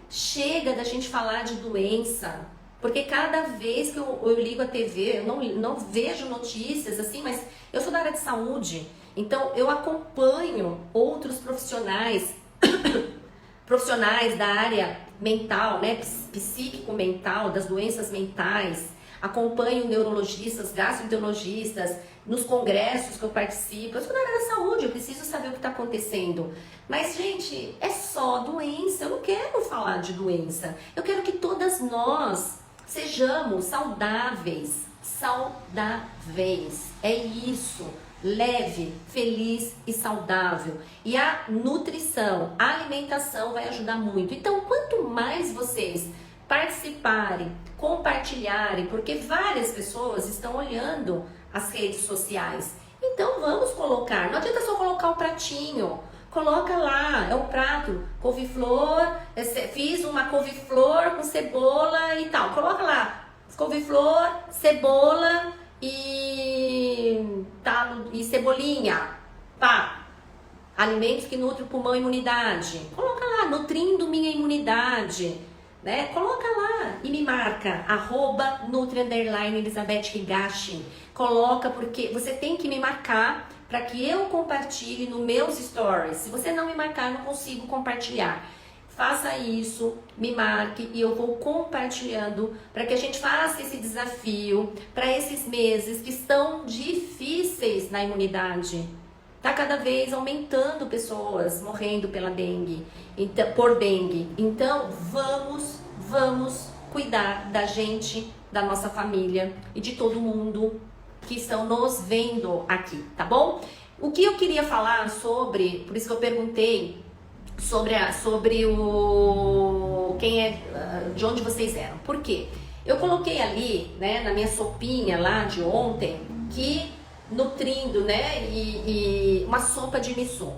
Speaker 1: chega da gente falar de doença, porque cada vez que eu ligo a TV, eu não vejo notícias assim, mas eu sou da área de saúde, então eu acompanho outros profissionais, profissionais da área mental, né, psíquico-mental, das doenças mentais, acompanho neurologistas, gastroenterologistas, nos congressos que eu participo. Eu sou da área da saúde, eu preciso saber o que está acontecendo. Mas, gente, é só doença. Eu não quero falar de doença. Eu quero que todas nós sejamos saudáveis. Saudáveis. É isso. Leve, feliz e saudável. E a nutrição, a alimentação vai ajudar muito. Então, quanto mais vocês participarem, compartilharem, porque várias pessoas estão olhando as redes sociais. Então vamos colocar, não adianta só colocar o pratinho, coloca lá, é um prato, couve-flor, fiz uma couve-flor com cebola e tal, coloca lá, couve-flor, cebola e cebolinha, pá, alimentos que nutrem o pulmão e imunidade, coloca lá, nutrindo minha imunidade, né? Coloca lá e me marca, @Nutri_Elizabeth Higashi. Coloca porque você tem que me marcar para que eu compartilhe nos meus stories. Se você não me marcar, eu não consigo compartilhar. Faça isso, me marque e eu vou compartilhando para que a gente faça esse desafio para esses meses que estão difíceis na imunidade. Tá cada vez aumentando pessoas morrendo pela dengue, então, por dengue. Então, vamos cuidar da gente, da nossa família e de todo mundo que estão nos vendo aqui, tá bom? O que eu queria falar sobre, por isso que eu perguntei sobre o de onde vocês eram. Por quê? Eu coloquei ali, né, na minha sopinha lá de ontem, que nutrindo, né, e uma sopa de miso.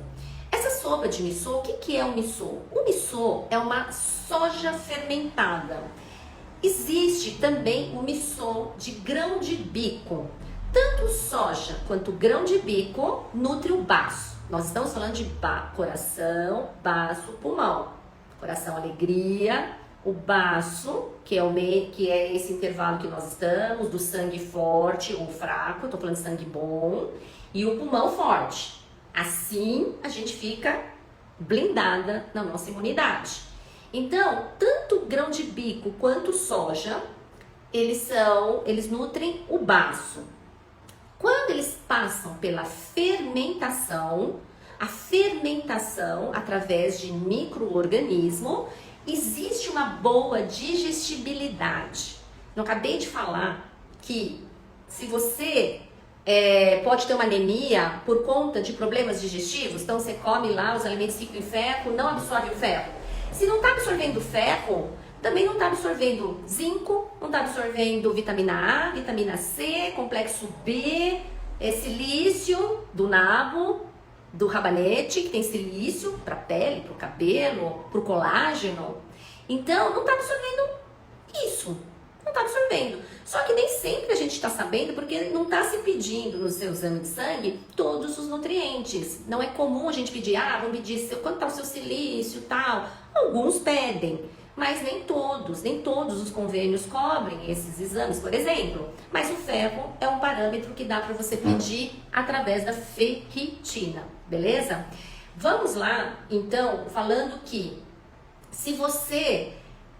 Speaker 1: Essa sopa de miso, o que é o miso? O miso é uma soja fermentada. Existe também o miso de grão de bico. Tanto soja quanto grão de bico nutre o baço. Nós estamos falando de coração, baço, pulmão. Coração, alegria, o baço, que é esse intervalo que nós estamos, do sangue forte ou fraco, estou falando de sangue bom, e o pulmão forte. Assim, a gente fica blindada na nossa imunidade. Então, tanto grão de bico quanto soja, eles nutrem o baço. Quando eles passam pela fermentação, a fermentação através de micro-organismo, existe uma boa digestibilidade. Eu acabei de falar que se você pode ter uma anemia por conta de problemas digestivos, então você come lá os alimentos ricos em ferro, não absorve o ferro. Se não está absorvendo ferro, também não está absorvendo zinco, não está absorvendo vitamina A, vitamina C, complexo B, silício do nabo, do rabanete, que tem silício para a pele, para o cabelo, para o colágeno. Então, não está absorvendo isso. Não está absorvendo. Só que nem sempre a gente está sabendo, porque não está se pedindo no seu exame de sangue todos os nutrientes. Não é comum a gente pedir, vamos pedir quanto está o seu silício e tal. Alguns pedem, mas nem todos os convênios cobrem esses exames, por exemplo. Mas o ferro é um parâmetro que dá para você pedir através da ferritina, beleza? Vamos lá, então, falando que se você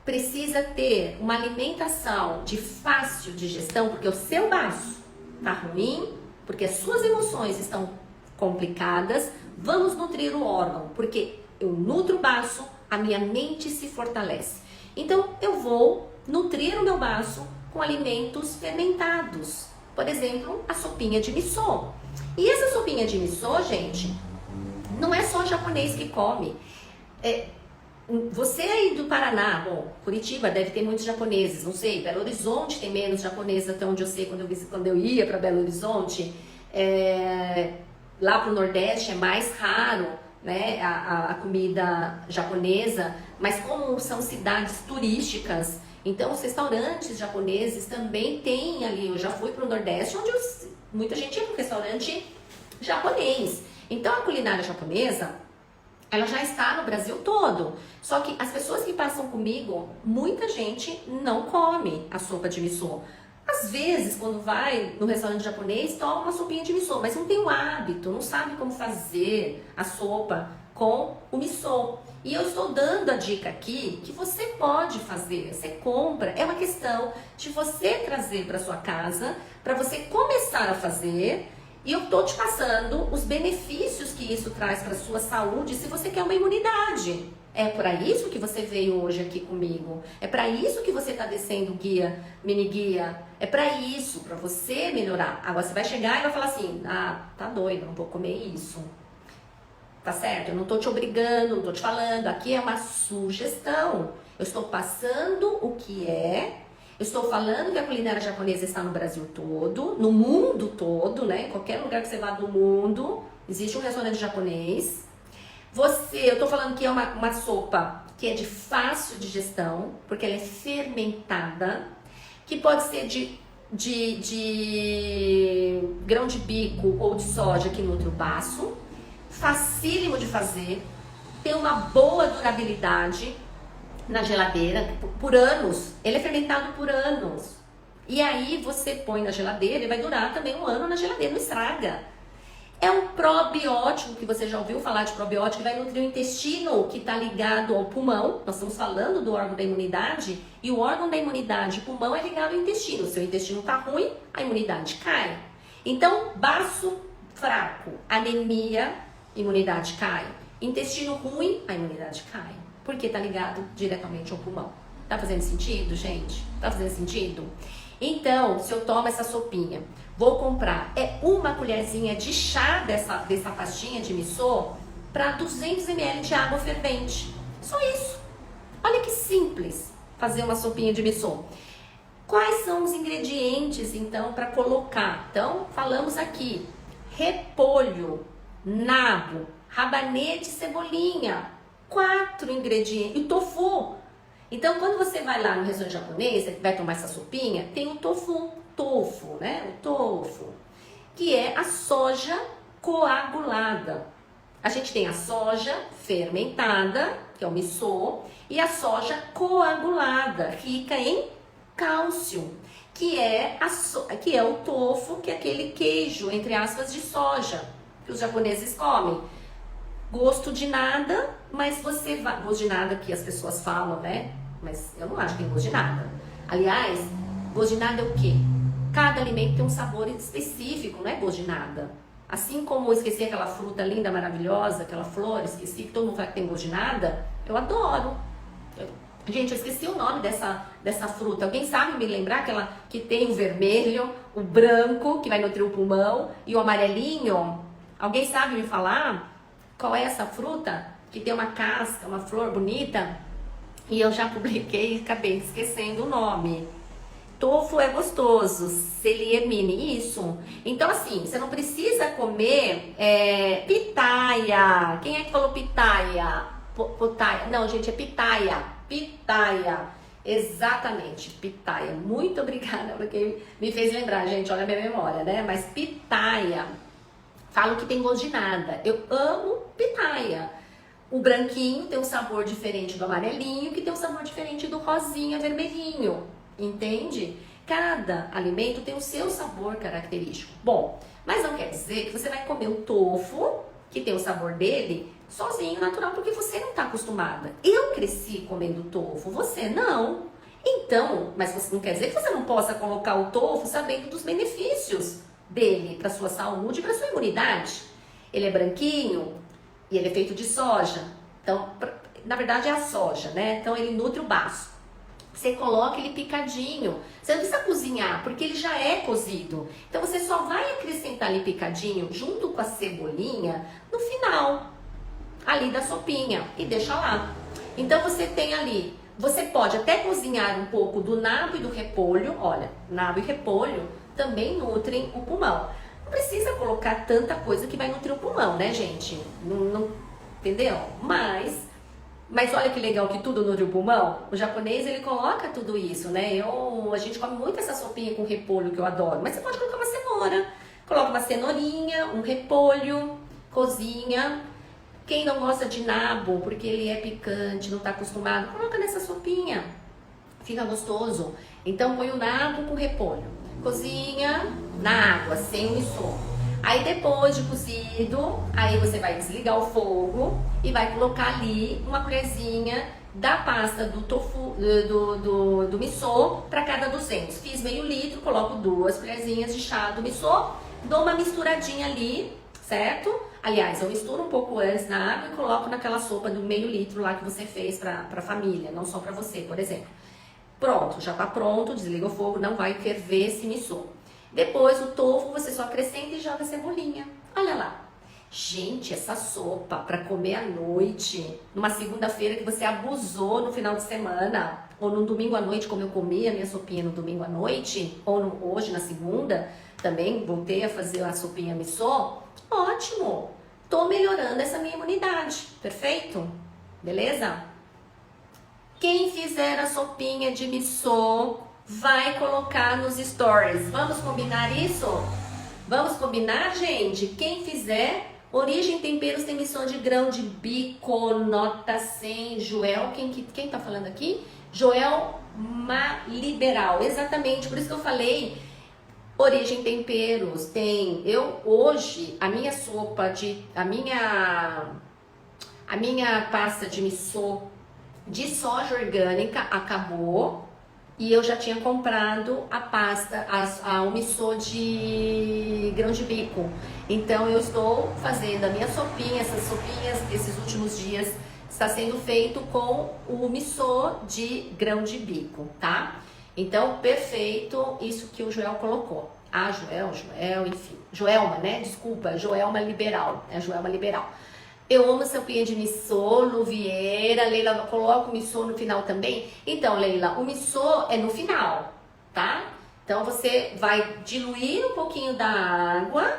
Speaker 1: precisa ter uma alimentação de fácil digestão, porque o seu baço tá ruim, porque as suas emoções estão complicadas, vamos nutrir o órgão, porque eu nutro o baço, a minha mente se fortalece. Então, eu vou nutrir o meu baço com alimentos fermentados. Por exemplo, a sopinha de miso. E essa sopinha de miso, gente, não é só japonês que come. Você aí do Paraná, Curitiba deve ter muitos japoneses, não sei, Belo Horizonte tem menos japoneses, até onde eu sei, quando eu ia para Belo Horizonte. Lá para o Nordeste é mais raro, né, a comida japonesa, mas como são cidades turísticas, então os restaurantes japoneses também têm ali. Eu já fui para o Nordeste, onde muita gente ia para um restaurante japonês. Então a culinária japonesa, ela já está no Brasil todo. Só que as pessoas que passam comigo, muita gente não come a sopa de miso. Às vezes, quando vai no restaurante japonês, toma uma sopinha de miso, mas não tem o hábito, não sabe como fazer a sopa com o miso. E eu estou dando a dica aqui que você pode fazer, você compra. É uma questão de você trazer para sua casa, para você começar a fazer. E eu estou te passando os benefícios que isso traz para a sua saúde se você quer uma imunidade. É para isso que você veio hoje aqui comigo. É para isso que você está descendo o guia, mini guia. É para isso, para você melhorar. Agora você vai chegar e vai falar assim, tá doido, não vou comer isso. Tá certo? Eu não estou te obrigando, não estou te falando. Aqui é uma sugestão. Eu estou passando o que é. Eu estou falando que a culinária japonesa está no Brasil todo, no mundo todo, né? Em qualquer lugar que você vá do mundo, existe um restaurante japonês. Eu estou falando que é uma sopa que é de fácil digestão, porque ela é fermentada, que pode ser de grão de bico ou de soja que nutre o baço, facílimo de fazer, tem uma boa durabilidade na geladeira por anos. Ele é fermentado por anos. E aí você põe na geladeira e vai durar também um ano na geladeira, não estraga. É um probiótico, que você já ouviu falar de probiótico, que vai nutrir o intestino, que está ligado ao pulmão. Nós estamos falando do órgão da imunidade, e o órgão da imunidade, o pulmão, é ligado ao intestino. Se o intestino está ruim, a imunidade cai. Então, baço fraco, anemia, imunidade cai. Intestino ruim, a imunidade cai. Porque está ligado diretamente ao pulmão. Tá fazendo sentido, gente? Tá fazendo sentido? Então, se eu tomo essa sopinha, vou comprar uma colherzinha de chá dessa pastinha de miso para 200 ml de água fervente. Só isso. Olha que simples fazer uma sopinha de miso. Quais são os ingredientes, então, para colocar? Então, falamos aqui: repolho, nabo, rabanete, cebolinha. 4 ingredientes. E tofu. Então, quando você vai lá no restaurante japonês, você vai tomar essa sopinha, tem o tofu, né? O tofu, que é a soja coagulada. A gente tem a soja fermentada, que é o miso, e a soja coagulada, rica em cálcio, que é o tofu, que é aquele queijo, entre aspas, de soja, que os japoneses comem. Gosto de nada, mas você vai... Gosto de nada que as pessoas falam, né? Mas eu não acho que tem gosto de nada. Aliás, gosto de nada é o quê? Cada alimento tem um sabor específico, não é gosto de nada. Assim como eu esqueci aquela fruta linda, maravilhosa, aquela flor, esqueci que todo mundo fala que tem gosto de nada, eu adoro. Gente, eu esqueci o nome dessa fruta. Alguém sabe me lembrar aquela que tem o vermelho, o branco, que vai nutrir o pulmão, e o amarelinho? Alguém sabe me falar qual é essa fruta? Que tem uma casca, uma flor bonita? E eu já publiquei e acabei esquecendo o nome. Tofu é gostoso, Celiemine, isso. Então assim, você não precisa comer pitaia. Quem é que falou pitaia? Pitaia. Não, gente, é pitaia. Pitaia. Exatamente, pitaia. Muito obrigada porque me fez lembrar, gente, olha a minha memória, né? Mas pitaia, falo que tem gosto de nada. Eu amo pitaia. O branquinho tem um sabor diferente do amarelinho, que tem um sabor diferente do rosinha, vermelhinho. Entende? Cada alimento tem o seu sabor característico. Bom, mas não quer dizer que você vai comer o tofu, que tem o sabor dele, sozinho, natural, porque você não está acostumada. Eu cresci comendo tofu, você não. Então, mas você não quer dizer que você não possa colocar o tofu sabendo dos benefícios dele para sua saúde e para sua imunidade. Ele é branquinho e ele é feito de soja. Então, na verdade é a soja, né? Então ele nutre o baço. Você coloca ele picadinho. Você não precisa cozinhar, porque ele já é cozido. Então você só vai acrescentar ele picadinho junto com a cebolinha no final, ali da sopinha, e deixa lá. Então você tem ali, você pode até cozinhar um pouco do nabo e do repolho. Olha, nabo e repolho também nutrem o pulmão. Não precisa colocar tanta coisa que vai nutrir o pulmão, né, gente? Não, entendeu? Mas olha que legal que tudo nutre o pulmão. O japonês, ele coloca tudo isso, né? A gente come muito essa sopinha com repolho, que eu adoro. Mas você pode colocar uma cenoura. Coloca uma cenourinha, um repolho, cozinha. Quem não gosta de nabo, porque ele é picante, não está acostumado, coloca nessa sopinha. Fica gostoso. Então põe o nabo com repolho. Cozinha na água, sem o miso. Aí depois de cozido, aí você vai desligar o fogo e vai colocar ali uma colherzinha da pasta do tofu, do miso para cada 200. Fiz meio litro, coloco 2 colherzinhas de chá do miso, dou uma misturadinha ali, certo? Aliás, eu misturo um pouco antes na água e coloco naquela sopa do meio litro lá que você fez para a família, não só para você, por exemplo. Pronto, já tá pronto, desliga o fogo, não vai ferver esse miso. Depois o tofu você só acrescenta e joga cebolinha. Olha lá. Gente, essa sopa para comer à noite, numa segunda-feira que você abusou no final de semana, ou no domingo à noite, como eu comi a minha sopinha no domingo à noite, ou hoje na segunda, também voltei a fazer a sopinha miso. Ótimo! Tô melhorando essa minha imunidade. Perfeito? Beleza? Quem fizer a sopinha de miso vai colocar nos stories. Vamos combinar isso? Vamos combinar, gente? Quem fizer, Origem Temperos tem miso de grão de bico, nota 100, Joel, quem tá falando aqui? Joel Liberal, exatamente, por isso que eu falei, Origem Temperos tem, hoje, a minha pasta de miso de soja orgânica acabou, e eu já tinha comprado a pasta, o miso de grão de bico. Então eu estou fazendo a minha sopinha, essas sopinhas, esses últimos dias, está sendo feito com o miso de grão de bico, tá? Então, perfeito isso que o Joel colocou. Ah, Joel, enfim. Joelma, né? Desculpa, Joelma Liberal. É Joelma Liberal. Eu amo sopinha de miso, Luvieira. Leila, coloca o miso no final também? Então, Leila, o miso é no final, tá? Então, você vai diluir um pouquinho da água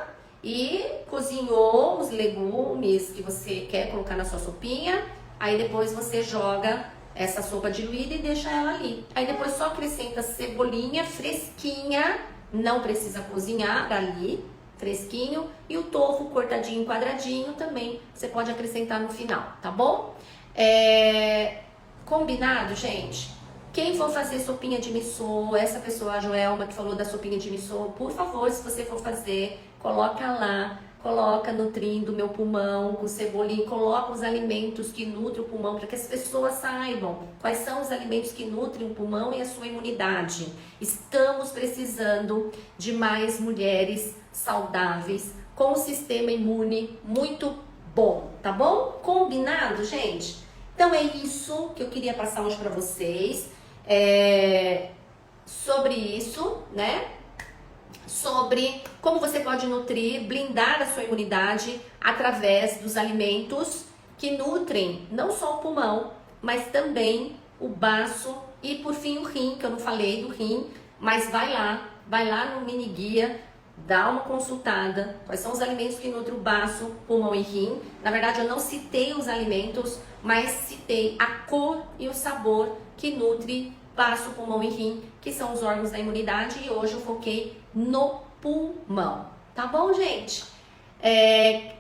Speaker 1: e cozinhou os legumes que você quer colocar na sua sopinha, aí depois você joga essa sopa diluída e deixa ela ali. Aí depois só acrescenta cebolinha fresquinha, não precisa cozinhar ali, fresquinho, e o tofu cortadinho em quadradinho também você pode acrescentar no final, tá bom? Combinado, gente? Quem for fazer sopinha de miso, essa pessoa, a Joelma, que falou da sopinha de miso, por favor, se você for fazer, coloca lá, coloca nutrindo o meu pulmão com cebolinha, coloca os alimentos que nutrem o pulmão, para que as pessoas saibam quais são os alimentos que nutrem o pulmão e a sua imunidade. Estamos precisando de mais mulheres saudáveis, com um sistema imune muito bom, tá bom? Combinado, gente? Então é isso que eu queria passar hoje para vocês, sobre isso, né? Sobre como você pode nutrir, blindar a sua imunidade através dos alimentos que nutrem não só o pulmão, mas também o baço e por fim o rim, que eu não falei do rim, mas vai lá no mini guia, dá uma consultada, quais são os alimentos que nutrem o baço, pulmão e rim. Na verdade eu não citei os alimentos, mas citei a cor e o sabor que nutre baço, pulmão e rim, que são os órgãos da imunidade, e hoje eu foquei no pulmão. Tá bom, gente?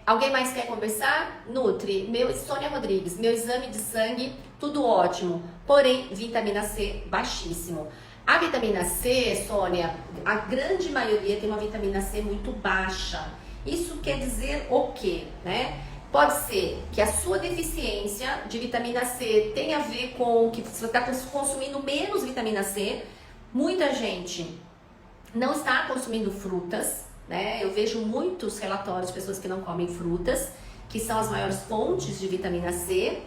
Speaker 1: Alguém mais quer conversar? Nutri, Sônia Rodrigues, meu exame de sangue, tudo ótimo, porém vitamina C baixíssimo. A vitamina C, Sônia, a grande maioria tem uma vitamina C muito baixa. Isso quer dizer o quê, né? Pode ser que a sua deficiência de vitamina C tenha a ver com que você está consumindo menos vitamina C. Muita gente não está consumindo frutas, né? Eu vejo muitos relatórios de pessoas que não comem frutas, que são as maiores fontes de vitamina C.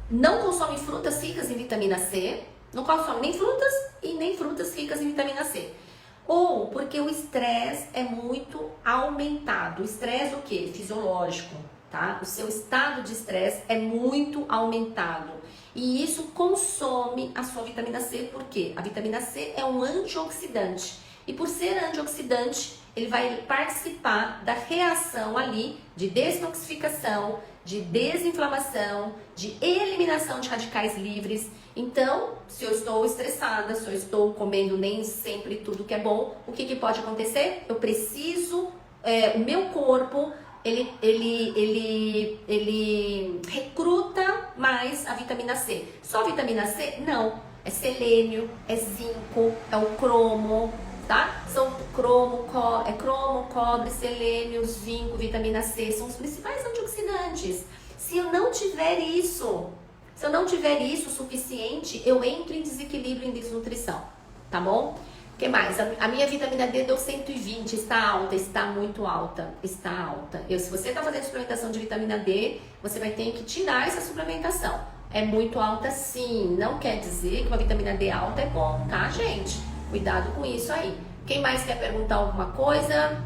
Speaker 1: Não consomem frutas ricas em vitamina C, não consomem nem frutas e nem frutas ricas em vitamina C. Ou porque o estresse é muito aumentado. O estresse o quê? Fisiológico, tá? O seu estado de estresse é muito aumentado. E isso consome a sua vitamina C, por quê? A vitamina C é um antioxidante. E por ser antioxidante, ele vai participar da reação ali de detoxificação, de desinflamação, de eliminação de radicais livres. Então, se eu estou estressada, se eu estou comendo nem sempre tudo que é bom, o que pode acontecer? Eu preciso, o meu corpo, ele recruta mais a vitamina C. Só a vitamina C? Não. É selênio, é zinco, é o cromo, tá? São cromo, cobre, selênio, zinco, vitamina C, são os principais antioxidantes. Se eu não tiver isso suficiente, eu entro em desequilíbrio, em desnutrição, tá bom? O que mais? A minha vitamina D deu 120, está alta, está muito alta, está alta. Se você está fazendo suplementação de vitamina D, você vai ter que tirar essa suplementação. É muito alta sim, não quer dizer que uma vitamina D alta é bom, tá, gente? Cuidado com isso aí. Quem mais quer perguntar alguma coisa?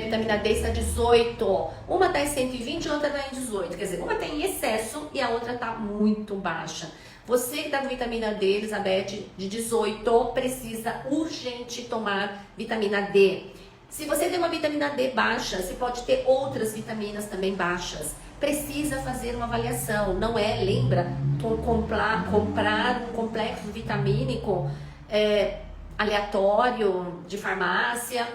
Speaker 1: Vitamina D está 18. Uma está em 120 e outra está em 18. Quer dizer, uma está em excesso e a outra está muito baixa. Você que está com vitamina D, Elizabeth, de 18, precisa urgente tomar vitamina D. Se você tem uma vitamina D baixa, você pode ter outras vitaminas também baixas. Precisa fazer uma avaliação. Não lembra, comprar um complexo vitamínico aleatório de farmácia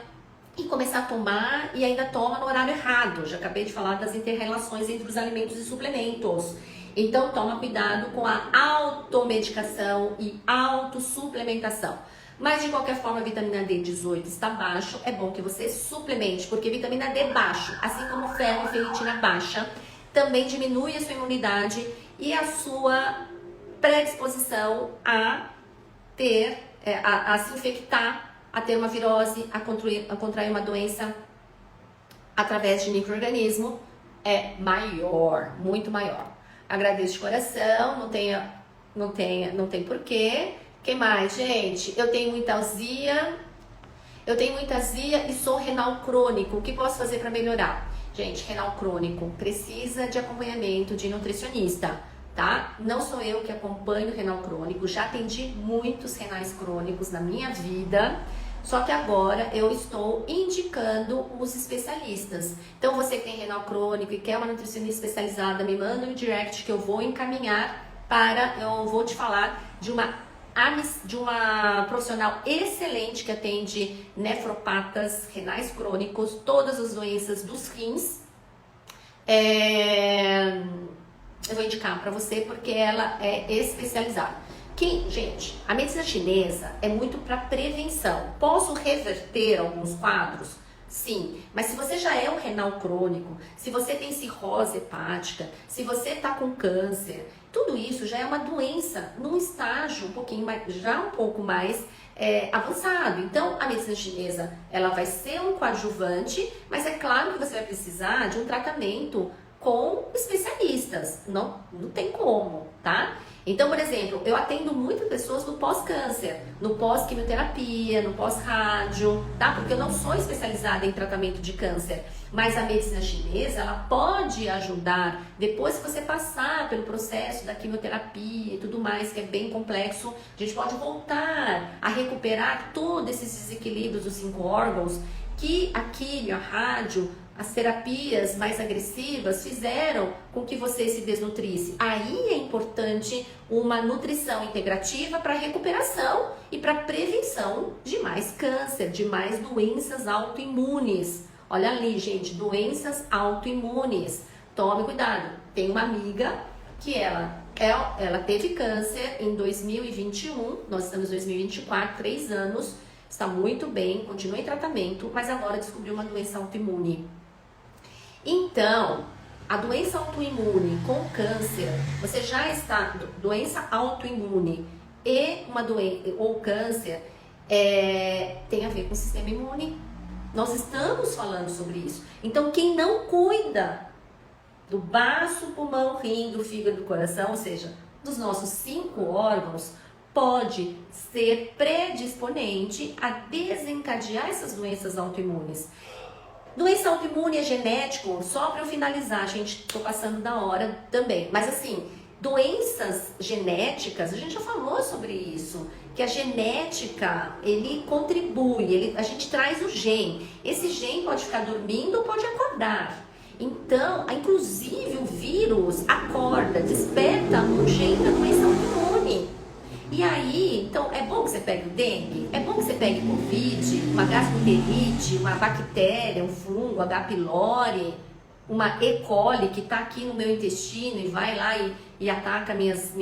Speaker 1: e começar a tomar e ainda toma no horário errado. Já acabei de falar das interrelações entre os alimentos e suplementos. Então toma cuidado com a automedicação e autossuplementação. Mas de qualquer forma, a vitamina D 18 está baixo, é bom que você suplemente, porque vitamina D baixo, assim como ferro e ferritina baixa, também diminui a sua imunidade e a sua predisposição a ter, a se infectar, a ter uma virose, a contrair uma doença através de micro-organismo é maior, muito maior. Agradeço de coração, não tem porquê. O que mais, gente? Eu tenho muita azia e sou renal crônico. O que posso fazer para melhorar? Gente, renal crônico precisa de acompanhamento de nutricionista, tá? Não sou eu que acompanho renal crônico, já atendi muitos renais crônicos na minha vida, Só que agora eu estou indicando os especialistas. Então você que tem renal crônico e quer uma nutricionista especializada, me manda um direct que eu vou encaminhar eu vou te falar de uma profissional excelente que atende nefropatas, renais crônicos, todas as doenças dos rins. Eu vou indicar para você porque ela é especializada. Gente, a medicina chinesa é muito para prevenção. Posso reverter alguns quadros? Sim, mas se você já é um renal crônico, se você tem cirrose hepática, se você está com câncer, tudo isso já é uma doença num estágio um pouco mais avançado. Então, a medicina chinesa, ela vai ser um coadjuvante, mas é claro que você vai precisar de um tratamento com especialistas. Não tem como, tá? Então, por exemplo, eu atendo muitas pessoas no pós-câncer, no pós-quimioterapia, no pós-rádio, tá? Porque eu não sou especializada em tratamento de câncer, mas a medicina chinesa, ela pode ajudar, depois que você passar pelo processo da quimioterapia e tudo mais, que é bem complexo, a gente pode voltar a recuperar todos esses desequilíbrios dos 5 órgãos que a quimio, a rádio, as terapias mais agressivas fizeram com que você se desnutrisse. Aí é importante uma nutrição integrativa para recuperação e para prevenção de mais câncer, de mais doenças autoimunes. Olha ali, gente, doenças autoimunes. Tome cuidado. Tem uma amiga que ela teve câncer em 2021, nós estamos em 2024, 3 anos, está muito bem, continua em tratamento, mas agora descobriu uma doença autoimune. Então, a doença autoimune com câncer, você já está, doença autoimune e ou câncer, tem a ver com o sistema imune. Nós estamos falando sobre isso. Então, quem não cuida do baço, pulmão, rim, do fígado, do coração, ou seja, dos nossos 5 órgãos, pode ser predisponente a desencadear essas doenças autoimunes. Doença autoimune é genético, só para eu finalizar, gente, tô passando da hora também. Mas assim, doenças genéticas, a gente já falou sobre isso, que a genética, ele contribui, a gente traz o gene. Esse gene pode ficar dormindo ou pode acordar. Então, inclusive o vírus acorda, desperta um gene da doença autoimune. E aí, então, é bom que você pegue o dengue, é bom que você pegue Covid, uma gastroenterite, uma bactéria, um fungo, H. pylori, uma E. coli que está aqui no meu intestino e vai lá e ataca minhas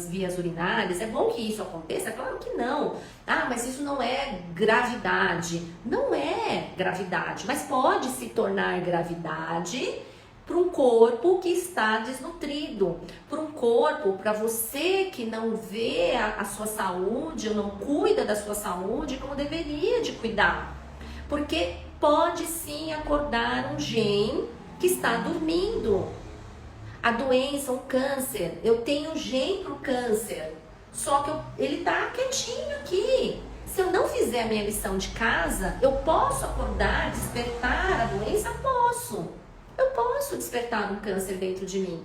Speaker 1: vias urinárias. É bom que isso aconteça? Claro que não. Ah, mas isso não é gravidade. Não é gravidade, mas pode se tornar gravidade para um corpo que está desnutrido, para um corpo, para você que não vê a sua saúde, ou não cuida da sua saúde como deveria de cuidar. Porque pode sim acordar um gene que está dormindo. A doença, o câncer, eu tenho gene para o câncer, só que ele está quietinho aqui. Se eu não fizer a minha lição de casa, eu posso acordar, despertar a doença? Posso. Eu posso despertar um câncer dentro de mim.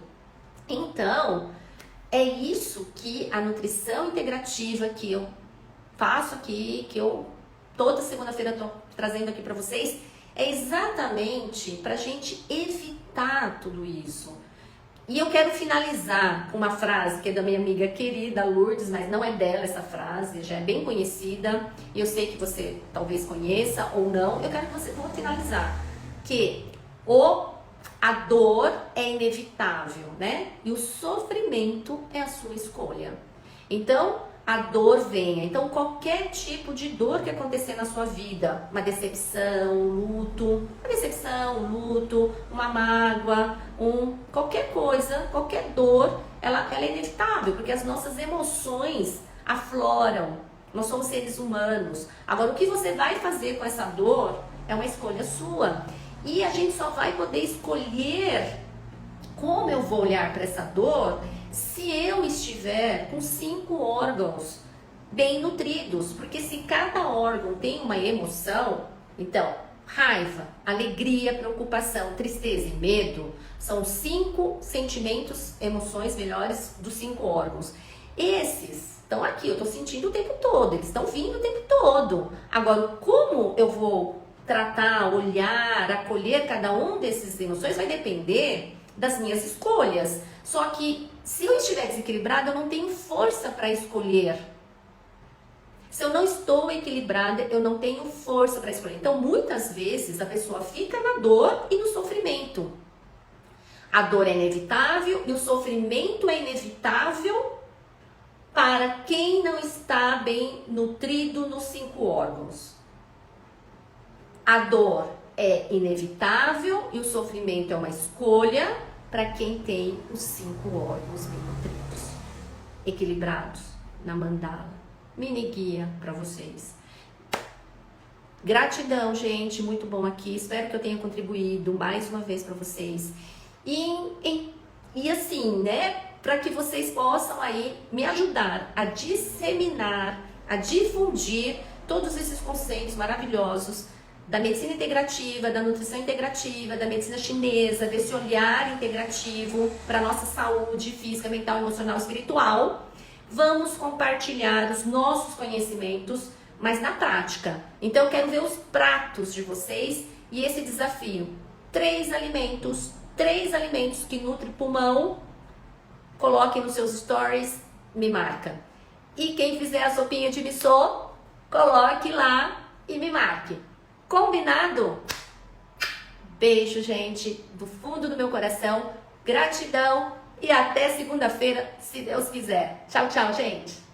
Speaker 1: Então, é isso que a nutrição integrativa que eu faço aqui, que eu toda segunda-feira estou trazendo aqui para vocês, é exatamente para a gente evitar tudo isso. E eu quero finalizar com uma frase que é da minha amiga querida Lourdes, mas não é dela essa frase, já é bem conhecida, e eu sei que você talvez conheça ou não. Eu quero que você vou finalizar que a dor é inevitável, né? E o sofrimento é a sua escolha. Então, a dor venha. Então, qualquer tipo de dor que acontecer na sua vida, uma decepção, uma mágoa, qualquer coisa, qualquer dor, ela é inevitável, porque as nossas emoções afloram. Nós somos seres humanos. Agora, o que você vai fazer com essa dor é uma escolha sua. E a gente só vai poder escolher como eu vou olhar para essa dor se eu estiver com 5 órgãos bem nutridos. Porque se cada órgão tem uma emoção, então, raiva, alegria, preocupação, tristeza e medo são 5 sentimentos, emoções melhores dos 5 órgãos. Esses estão aqui, eu tô sentindo o tempo todo, eles estão vindo o tempo todo. Agora, como eu vou tratar, olhar, acolher cada um desses emoções vai depender das minhas escolhas. Só que se eu estiver desequilibrada, eu não tenho força para escolher. Se eu não estou equilibrada, eu não tenho força para escolher. Então, muitas vezes, a pessoa fica na dor e no sofrimento. A dor é inevitável e o sofrimento é inevitável para quem não está bem nutrido nos 5 órgãos. A dor é inevitável e o sofrimento é uma escolha para quem tem os 5 órgãos bem nutridos, equilibrados na mandala. Mini guia para vocês. Gratidão, gente, muito bom aqui. Espero que eu tenha contribuído mais uma vez para vocês. E assim, né, para que vocês possam aí me ajudar a disseminar, a difundir todos esses conceitos maravilhosos da medicina integrativa, da nutrição integrativa, da medicina chinesa, desse olhar integrativo para a nossa saúde física, mental, emocional, espiritual. Vamos compartilhar os nossos conhecimentos, mas na prática. Então eu quero ver os pratos de vocês e esse desafio. 3 alimentos que nutrem pulmão. Coloquem nos seus stories, me marca. E quem fizer a sopinha de missô, coloque lá e me marque. Combinado? Beijo, gente, do fundo do meu coração. Gratidão e até segunda-feira, se Deus quiser. Tchau, tchau, gente.